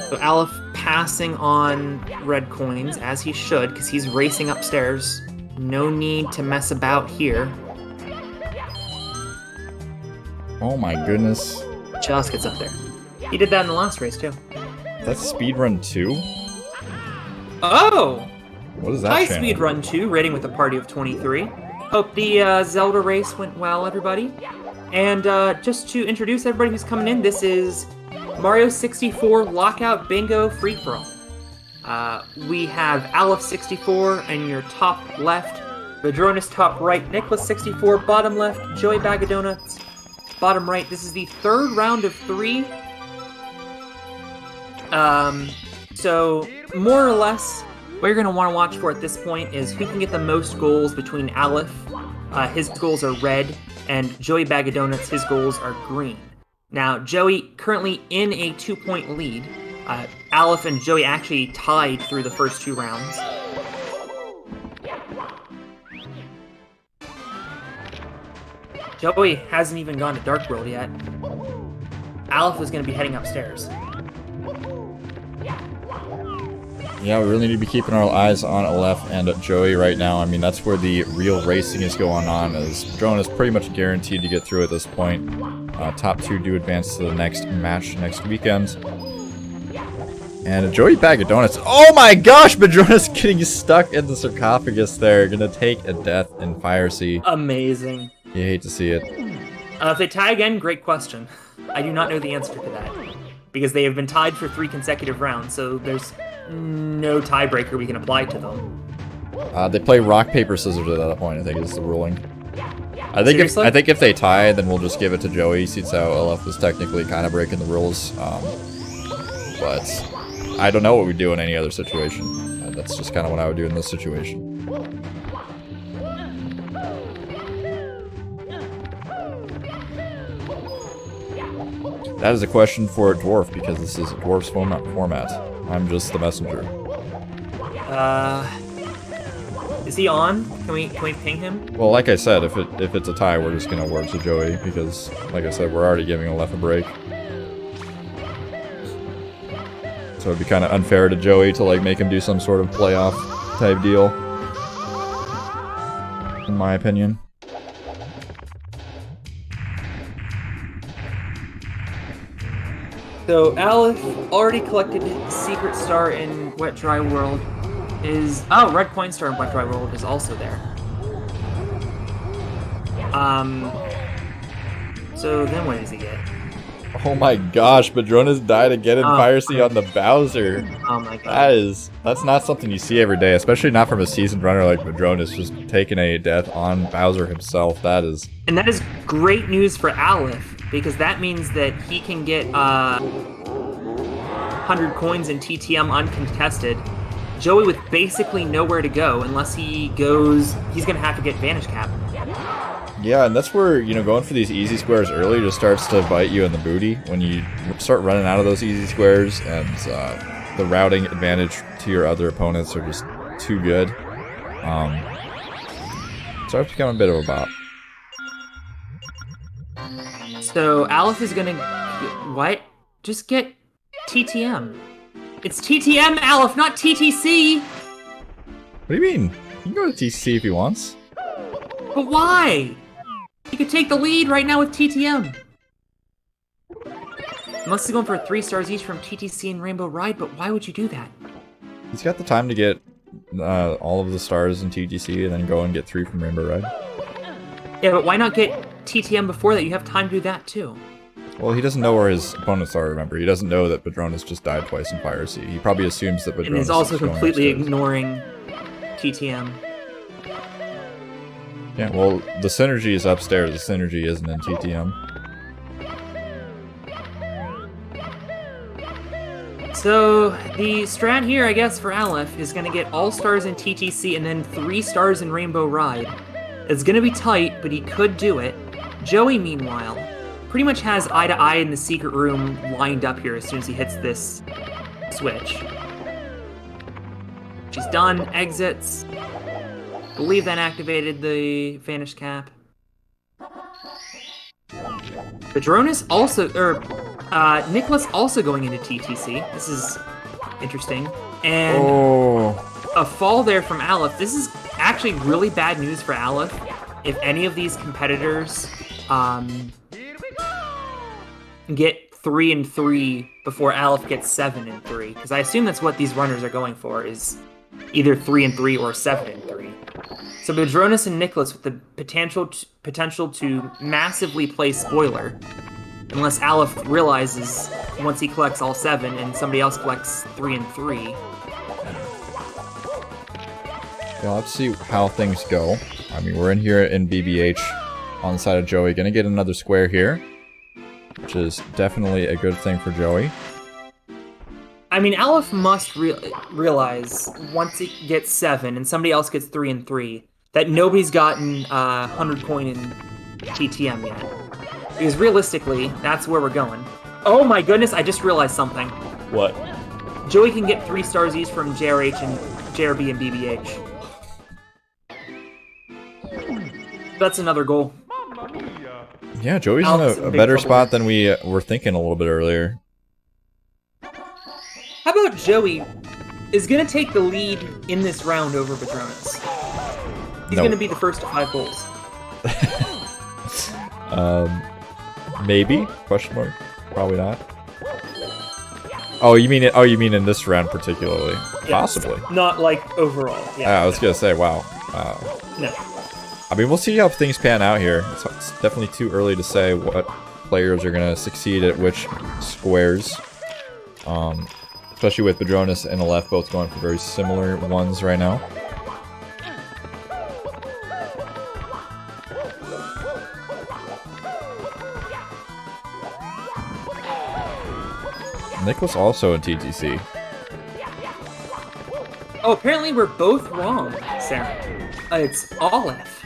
So Aleph passing on red coins, as he should, because he's racing upstairs. No need to mess about here. Oh my goodness. Just gets up there. He did that in the last race, too. That's Speedrun 2? Oh! What is that Hi, channel? Speedrun 2, rating with a party of 23. Hope the Zelda race went well, everybody. And just to introduce everybody who's coming in, this is Mario 64 Lockout Bingo Free-For-All. We have Aleph64 in your top left, Badroenis top right, Nickless64 bottom left, JoeyBagODonuts bottom right. This is the third round of 3. So more or less, what you're going to want to watch for at this point is who can get the most goals between Aleph. His goals are red, and JoeyBagODonuts, his goals are green. Now, Joey currently in a 2-point lead. Aleph and Joey actually tied through the first 2 rounds. Joey hasn't even gone to Dark World yet. Aleph is going to be heading upstairs. Yeah, we really need to be keeping our eyes on Aleph and Joey right now. I mean, that's where the real racing is going on, as Badroenis is pretty much guaranteed to get through at this point. Top 2 do advance to the next match next weekend. And JoeyBagODonuts. Oh my gosh, Badroenis getting stuck in the sarcophagus there. Gonna take a death in Fire Sea. Amazing. You hate to see it. If they tie again, great question. I do not know the answer to that, because they have been tied for 3 consecutive rounds, so there's no tiebreaker we can apply to them. They play rock, paper, scissors at that point, I think is the ruling. I think if they tie, then we'll just give it to Joey, since how Aleph was technically kind of breaking the rules. But I don't know what we'd do in any other situation. That's just kind of what I would do in this situation. That is a question for Dwarf, because this is Dwarf's format. I'm just the messenger. Is he on? Can we ping him? Well, like I said, if it's a tie, we're just gonna award to Joey, because, like I said, we're already giving Aleph a break. So it'd be kind of unfair to Joey to like make him do some sort of playoff type deal, in my opinion. So Aleph already collected Secret Star in Wet Dry World. Red Coin Star in Wet Dry World is also there. So then what does he get? Oh my gosh, Badroenis died again in Fire Sea on the Bowser. Oh my god. That's not something you see every day, especially not from a seasoned runner like Badroenis, just taking a death on Bowser himself. And that is great news for Aleph, because that means that he can get 100 coins in TTM uncontested. Joey with basically nowhere to go unless he goes, he's gonna have to get Vanish Cap. Yeah, and that's where, you know, going for these easy squares early just starts to bite you in the booty when you start running out of those easy squares, and the routing advantage to your other opponents are just too good. Starts to become a bit of a bop. So Aleph is gonna... What? Just get TTM. It's TTM, Aleph, not TTC! What do you mean? He can go to TC if he wants. But why? He could take the lead right now with TTM. Unless he's going for 3 stars each from TTC and Rainbow Ride, but why would you do that? He's got the time to get all of the stars in TTC and then go and get 3 from Rainbow Ride. Yeah, but why not get TTM before that? You have time to do that too. Well, he doesn't know where his opponents are, remember. He doesn't know that Badroenis just died twice in Fire Sea. He probably assumes that Badroenis and is also going completely upstairs. ignoring TTM. Yeah, well, the synergy is upstairs. The synergy isn't in TTM. So, the strat here, I guess, for Aleph is going to get all stars in TTC and then 3 stars in Rainbow Ride. It's going to be tight, but he could do it. Joey, meanwhile, pretty much has eye-to-eye in the secret room lined up here as soon as he hits this switch. She's done, exits. Believe that activated the Vanish Cap. Badroenis also, Nickless also going into TTC. This is interesting. And a fall there from Aleph. This is actually really bad news for Aleph. If any of these competitors get 3 and 3 before Aleph gets 7 and 3, because I assume that's what these runners are going for, is either 3 and 3 or 7 and 3. So Badroenis and Nickless with the potential to massively play spoiler, unless Aleph realizes once he collects all 7 and somebody else collects 3 and 3. Yeah, let's see how things go. I mean, we're in here in BBH on the side of Joey. Gonna get another square here, which is definitely a good thing for Joey. I mean, Aleph must realize once he gets 7 and somebody else gets 3 and 3 that nobody's gotten 100 coin in TTM yet. Because realistically, that's where we're going. Oh my goodness, I just realized something. What? Joey can get 3 stars each from JRH and JRB and BBH. That's another goal. Yeah, Joey's Alex in in a big better trouble. spot than we were thinking a little bit earlier. How about Joey is going to take the lead in this round over Badroenis? He's No. going to be the first to 5 goals. Maybe? Question mark? Probably not. Oh, you mean it? Oh, you mean in this round particularly? Yes. Possibly. Not like overall. Yeah, I was gonna say, wow. No. I mean, we'll see how things pan out here. It's definitely too early to say what players are gonna succeed at which squares. Especially with Badroenis and Aleph both going for very similar ones right now. Nickless also in TTC. Oh, apparently we're both wrong, Sarah. It's Aleph.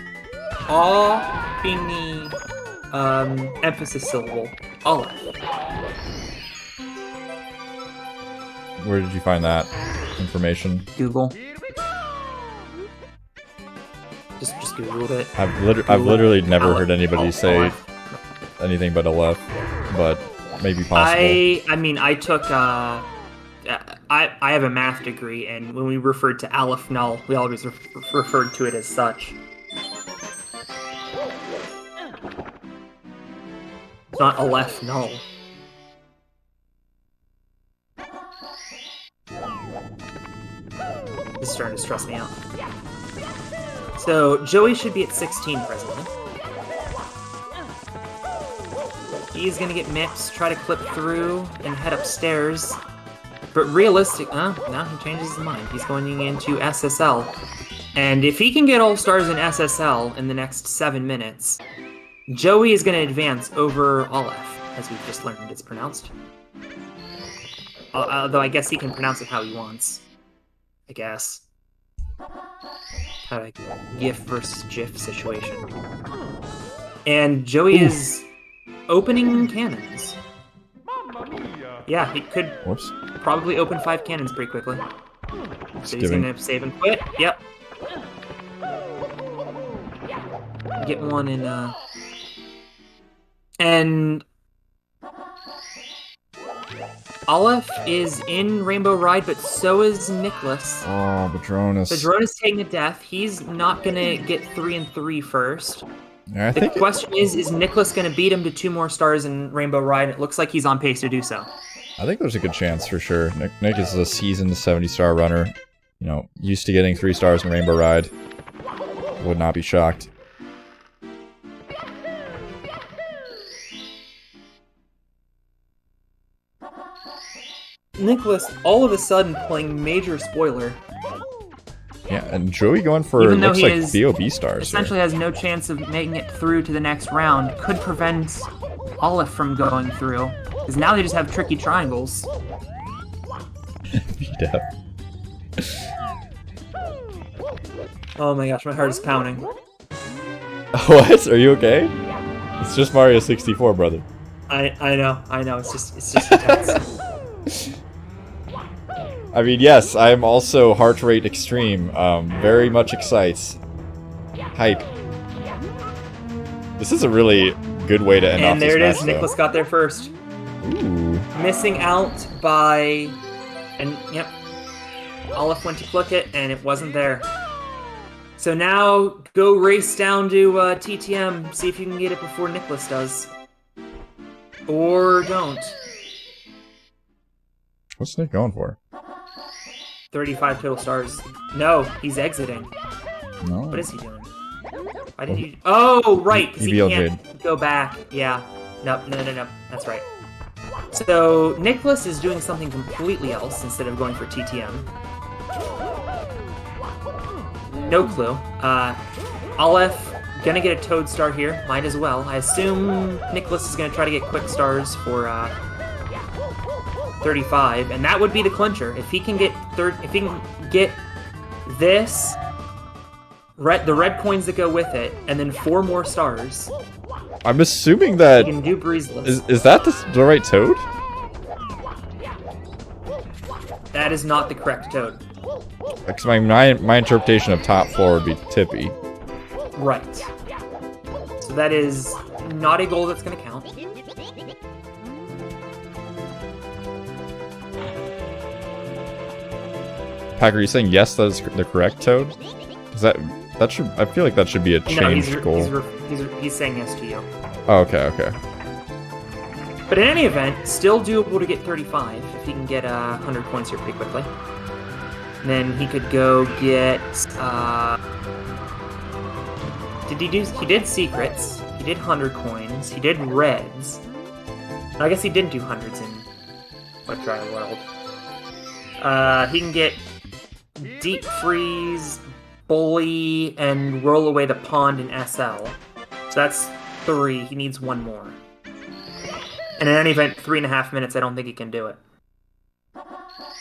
Aw being the emphasis syllable. Aleph. Where did you find that information? Google. Just Googled it. I've literally never Aleph. heard anybody say Aleph. anything but Aleph, but maybe possible. I mean, I took, I have a math degree, and when we referred to Aleph null, we always referred to it as such. It's not Aleph null. This is starting to stress me out. So, Joey should be at 16 presently. He's gonna get MIPS, try to clip through, and head upstairs. But realistic, now he changes his mind. He's going into SSL. And if he can get all stars in SSL in the next 7 minutes, Joey is gonna advance over Aleph, as we've just learned it's pronounced. Although I guess he can pronounce it how he wants. I guess. Kind of a GIF versus GIF situation. And Joey is opening cannons. Yeah, he could Whoops. probably open 5 cannons pretty quickly. So he's gonna save and quit. Yep. Get one in, and Aleph is in Rainbow Ride, but so is Nickless. Oh, Badroenis. Badroenis taking a death. He's not gonna get 3 and 3 first. Yeah, The question is Nickless gonna beat him to 2 more stars in Rainbow Ride? It looks like he's on pace to do so. I think there's a good chance for sure. Nick is a seasoned 70-star runner. You know, used to getting 3 stars in Rainbow Ride. Would not be shocked. Nickless all of a sudden playing major spoiler. Yeah, and Joey going for Even though looks he like is BOB stars. essentially has no chance of making it through to the next round. Could prevent Aleph from going through. Because now they just have tricky triangles. Yeah. Oh my gosh, my heart is pounding. What? Are you okay? It's just Mario 64, brother. I know. It's just intense. I mean, yes, I am also heart rate extreme. Very much excites. Hype. This is a really good way to end off And this there it match, is. though. Nickless got there first. Ooh. Missing out by... And, yep. Aleph went to click it, and it wasn't there. So now, go race down to TTM, see if you can get it before Nickless does. Or don't. What's Nick going for? 35 total stars. No, he's exiting. No. What is he doing? Why did he... Oh, right, because he BLJ'd. can't go back. Yeah. No. That's right. So, Nickless is doing something completely else instead of going for TTM. No clue. Aleph, gonna get a Toad star here. Might as well. I assume Nickless is gonna try to get quick stars for 35, and that would be the clincher. If he can get this, the red coins that go with it, and then 4 more stars, I'm assuming that... he can do breezeless. Is that the right Toad? That is not the correct Toad. Because my interpretation of top 4 would be Tippy. Right. So that is not a goal that's going to count. Packer, are you saying yes, that is the correct Toad? Is that should... I feel like that should be a changed goal. He's saying yes to you. Oh, okay. But in any event, still doable to get 35 if he can get 100 coins here pretty quickly. And then he could go get... He did secrets. He did 100 coins. He did reds. I guess he didn't do hundreds in What Dry World. He can get Deep Freeze, Bully, and Roll Away the Pond in SL. So that's 3. He needs 1 more. And in any event, 3.5 minutes, I don't think he can do it.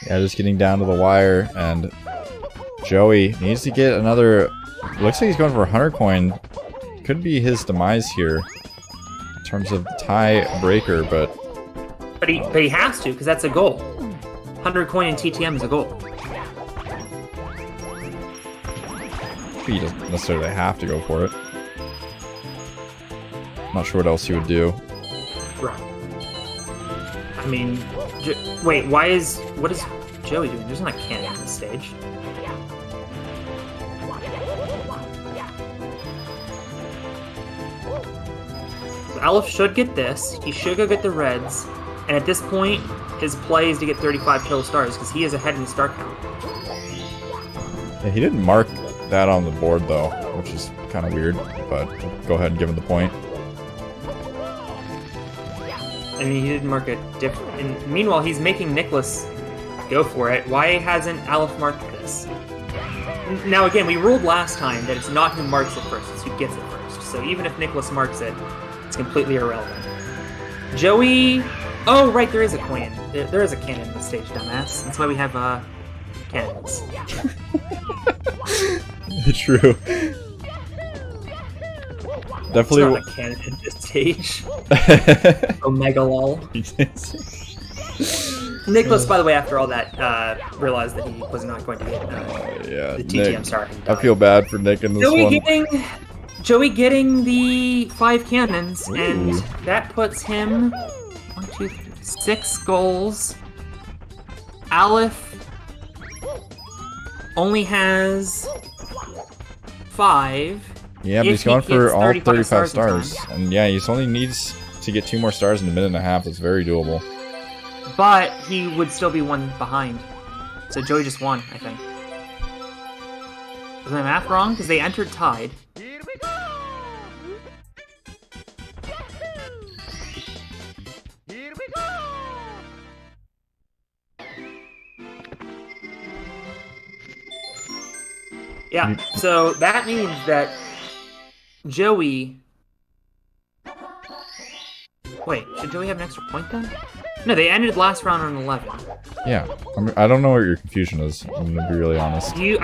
Yeah, just getting down to the wire, and Joey needs to get another... Looks like he's going for a 100 coin. Could be his demise here in terms of tie-breaker, but he has to, because that's a goal. 100 coin in TTM is a goal. he doesn't necessarily have to go for it. Not sure what else he would do. Right. I mean, wait, what is Joey doing? There's not a cannon on the stage. So Aleph should get this. He should go get the reds. And at this point, his play is to get 35 total stars, because he is ahead in the star count. Yeah, he didn't mark that on the board, though, which is kind of weird, but go ahead and give him the point. I mean, he didn't mark it different. And meanwhile, he's making Nickless go for it. Why hasn't Aleph marked this? Now, again, we ruled last time that it's not who marks it first, it's who gets it first. So even if Nickless marks it, it's completely irrelevant. Joey... Oh, right, there is a coin. There is a cannon in the stage, dumbass. That's why we have, cannons. True. Definitely. It's not a cannon in this stage. Omega lol. Nicholas, by the way, after all that, realized that he was not going to get Yeah, the Nick, TTM star. I feel bad for Nick in this one. Joey getting the 5 cannons, Ooh. and that puts him 1, 2, 3, 6 goals. Aleph only has 5. Yeah, but If he's going he for gets all 35 stars stars. And yeah, he only needs to get 2 more stars in a minute and a half. It's very doable. But he would still be 1 behind. So Joey just won, I think. Is my math wrong? Because they entered tied. Here we go! Here we go! Yeah, so that means that Joey... Wait, should Joey have an extra point then? No, they ended last round on 11. Yeah, I don't know what your confusion is. I'm gonna be really honest. You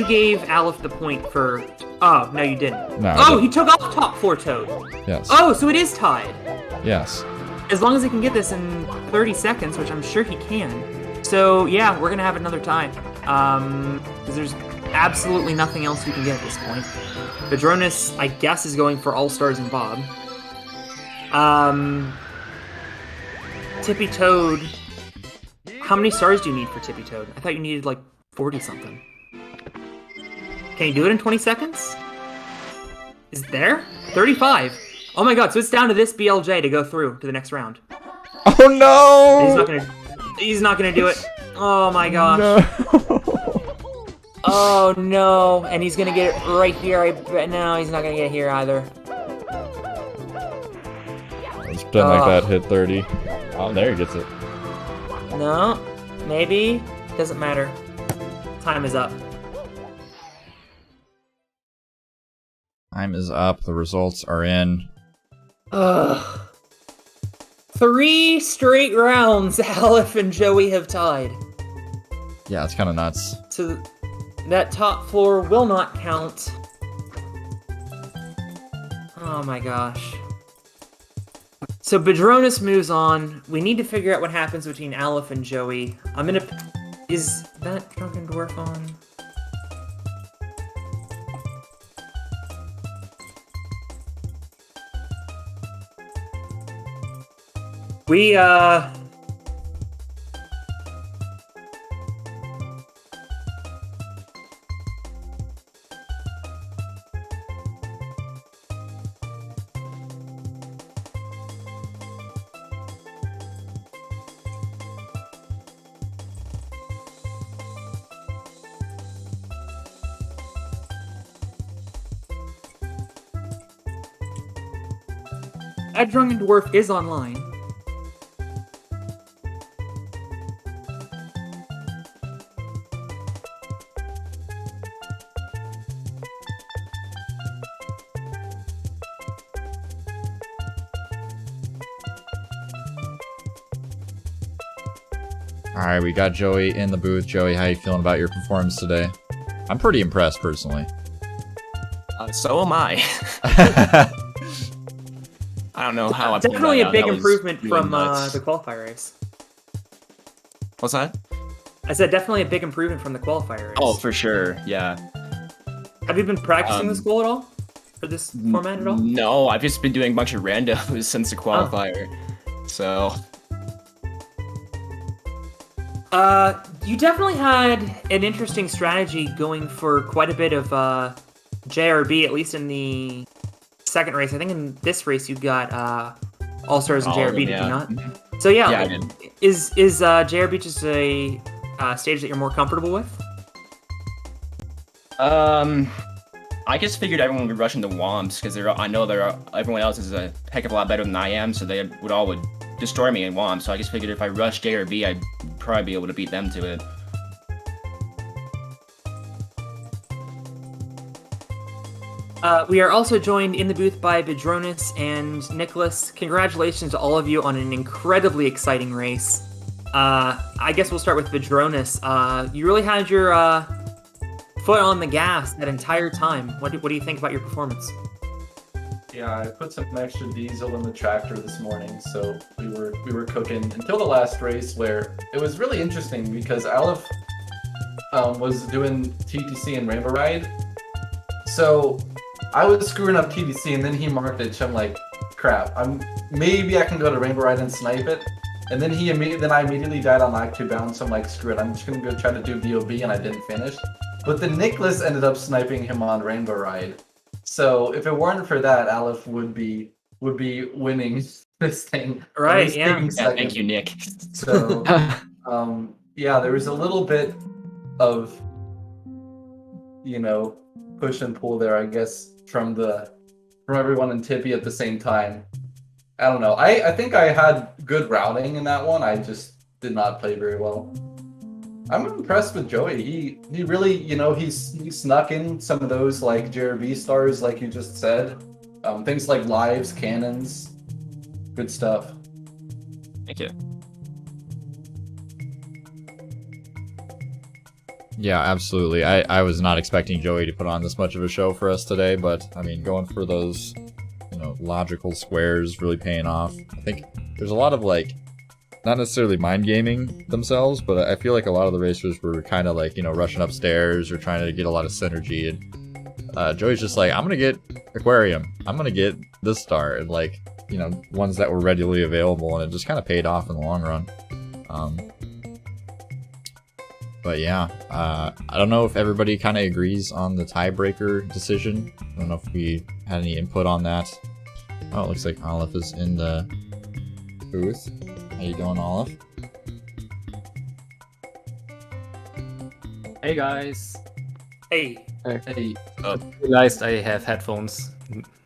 gave Aleph the point for... Oh, no, you didn't. No, oh, he took off top 4 Toad. Yes. Oh, so it is tied. Yes. As long as he can get this in 30 seconds, which I'm sure he can. So, yeah, we're gonna have another tie. Because there's absolutely nothing else we can get at this point. Badroenis, I guess, is going for All-Stars and Bob. Tippy Toad. How many stars do you need for Tippy Toad? I thought you needed like 40-something. Can you do it in 20 seconds? Is it there? 35. Oh my god, so it's down to this BLJ to go through to the next round. Oh no! He's not gonna do it. Oh my gosh. No. Oh no, and he's gonna get it right here. I bet. No, he's not gonna get it here either. Let's pretend like that hit 30. Oh, there he gets it. No, maybe. Doesn't matter. Time is up. Time is up. The results are in. Ugh. 3 straight rounds Aleph and Joey have tied. Yeah, it's kind of nuts. So that top floor will not count. Oh my gosh. So Badroenis moves on. We need to figure out what happens between Aleph and Joey. I'm gonna... Is that Drunken Dwarf on? We, That Drunken Dwarf is online. Alright, we got Joey in the booth. Joey, how you feeling about your performance today? I'm pretty impressed, personally. So am I. I don't know how I pulled Definitely that a out. big That was improvement really from nuts. the qualifier race. What's that? I said definitely a big improvement from the qualifier race. Oh, for sure. Yeah. Have you been practicing this goal at all? For this format at all? No, I've just been doing a bunch of randos since the qualifier. So. You definitely had an interesting strategy going for quite a bit of JRB, at least in the second race. I think in this race you got All-Stars and All of JRB, them, did yeah. you not? So yeah, Yeah, I did. is JRB just a stage that you're more comfortable with? I just figured everyone would rush into Womps because I know everyone else is a heck of a lot better than I am, so they would destroy me in Womps. So I just figured if I rushed JRB, I'd probably be able to beat them to it. We are also joined in the booth by Badroenis and Nicholas. Congratulations to all of you on an incredibly exciting race. I guess we'll start with Badroenis. You really had your foot on the gas that entire time. What do you think about your performance? Yeah, I put some extra diesel in the tractor this morning, so we were cooking until the last race, where it was really interesting because Aleph was doing TTC and Rainbow Ride. So I was screwing up TTC, and then he marked it. So I'm like, crap. Maybe I can go to Rainbow Ride and snipe it. And then I immediately died on Act 2 bound. So I'm like, screw it. I'm just gonna go try to do VOB, and I didn't finish. But the Nickless ended up sniping him on Rainbow Ride. So if it weren't for that, Aleph would be winning this thing. Right, yeah. Yeah, thank you, Nick. So yeah, there was a little bit of, you know, push and pull there, I guess, from everyone in Tippy at the same time. I don't know. I think I had good routing in that one. I just did not play very well. I'm impressed with Joey. He really, you know, he snuck in some of those like JRB stars, like you just said. Things like lives, cannons, good stuff. Thank you. Yeah, absolutely. I was not expecting Joey to put on this much of a show for us today, but I mean, going for those, you know, logical squares really paying off. I think there's a lot of like, not necessarily mind gaming themselves, but I feel like a lot of the racers were kind of like, you know, rushing upstairs or trying to get a lot of synergy. And Joey's just like, I'm gonna get Aquarium, I'm gonna get this star, and like, you know, ones that were readily available, and it just kind of paid off in the long run. But yeah, I don't know if everybody kind of agrees on the tiebreaker decision. I don't know if we had any input on that. Oh, it looks like Aleph is in the booth. How you doing, Aleph? Hey guys. Hey. Hey, I realized I have headphones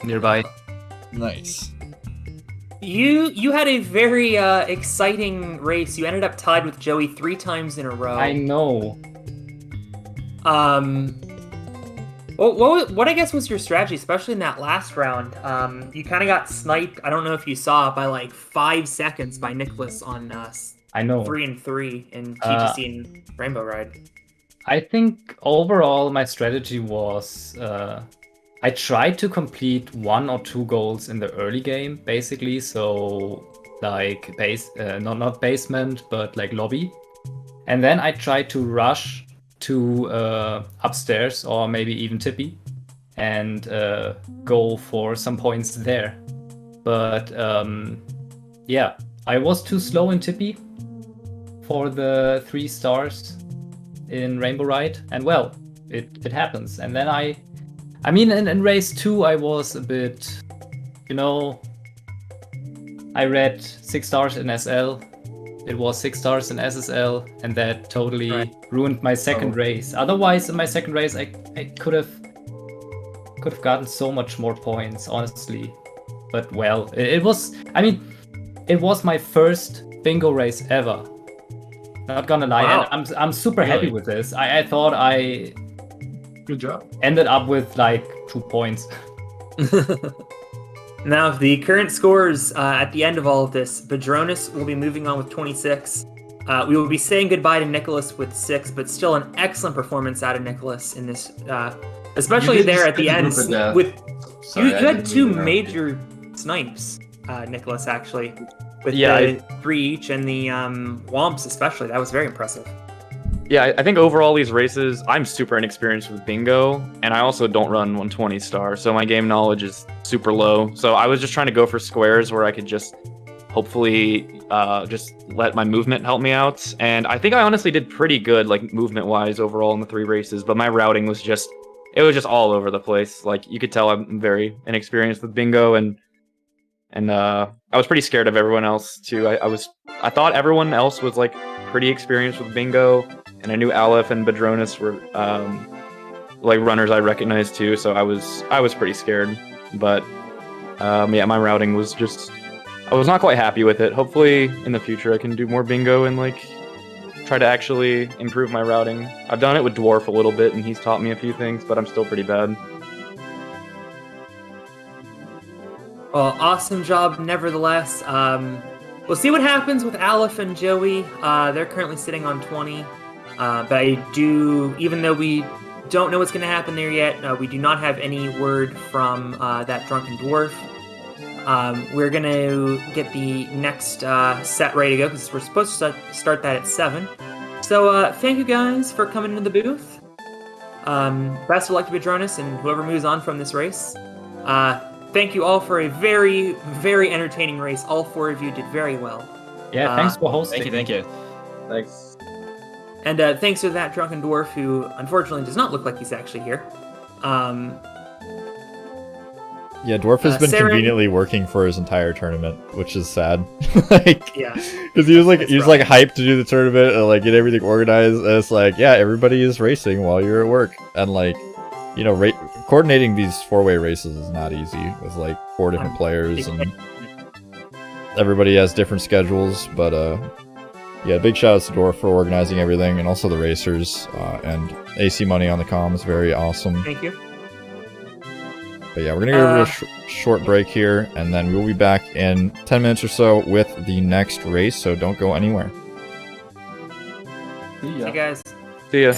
nearby. Nice. You had a very exciting race. You ended up tied with Joey 3 times in a row. I know. What I guess was your strategy, especially in that last round? You kind of got sniped. I don't know if you saw it, by like 5 seconds by Nickless on I know. 3 and 3 in TTC and Rainbow Ride. I think overall my strategy was I tried to complete 1 or 2 goals in the early game, basically. So like not basement, but like lobby. And then I tried to rush to upstairs or maybe even Tippy and go for some points there. But yeah, I was too slow in Tippy for the 3 stars in Rainbow Ride, and well, it happens. And then I mean, in race 2 I was a bit, you know, I read 6 stars in SL. It was 6 stars in SSL, and that totally ruined my second race. Otherwise, in my second race, I could have gotten so much more points, honestly. But well, it was. I mean, it was my first bingo race ever. Not gonna lie, Wow. and I'm super happy with this. I thought I good job. ended up with like 2 points. Now, the current scores at the end of all of this, Badroenis will be moving on with 26. We will be saying goodbye to Nickless with 6, but still an excellent performance out of Nickless in this, especially You did there just at the get end. group of death. With Sorry, you I had didn't 2 mean to interrupt you. major snipes, Nickless, actually, with Yeah, the 3 each and the Womps especially. That was very impressive. Yeah, I think overall these races, I'm super inexperienced with bingo, and I also don't run 120 star, so my game knowledge is super low. So I was just trying to go for squares where I could just hopefully just let my movement help me out. And I think I honestly did pretty good, like movement-wise overall in the 3 races, but my routing was just, it was just all over the place. Like you could tell I'm very inexperienced with bingo, and I was pretty scared of everyone else too. I thought everyone else was like pretty experienced with bingo. And I knew Aleph and Badroenis were like runners I recognized too, so I was pretty scared. But yeah, my routing was just, I was not quite happy with it. Hopefully in the future I can do more bingo and like try to actually improve my routing. I've done it with Dwarf a little bit and he's taught me a few things, but I'm still pretty bad. Well, awesome job nevertheless. We'll see what happens with Aleph and Joey. They're currently sitting on 20. But I do, even though we don't know what's going to happen there yet. We do not have any word from that drunken dwarf. We're going to get the next set ready to go because we're supposed to start that at 7. So thank you guys for coming into the booth. Best of luck to Badroenis and whoever moves on from this race. Thank you all for a very, very entertaining race. All 4 of you did very well. Yeah, thanks for hosting. Thank you. Thanks. And thanks to that drunken dwarf who unfortunately does not look like he's actually here. Yeah, Dwarf has been Sarah- conveniently working for his entire tournament, which is sad. Like, Yeah. because he was like That's like hyped to do the tournament and like get everything organized. And it's like, yeah, everybody is racing while you're at work, and like, you know, coordinating these 4-way races is not easy with like 4 different players and everybody has different schedules. But yeah, big shout out to Dwarf for organizing everything, and also the racers and AC Money on the comms, very awesome. Thank you. But yeah, we're gonna go to a short break here, and then we'll be back in 10 minutes or so with the next race, so don't go anywhere. See ya. Hey guys. See ya.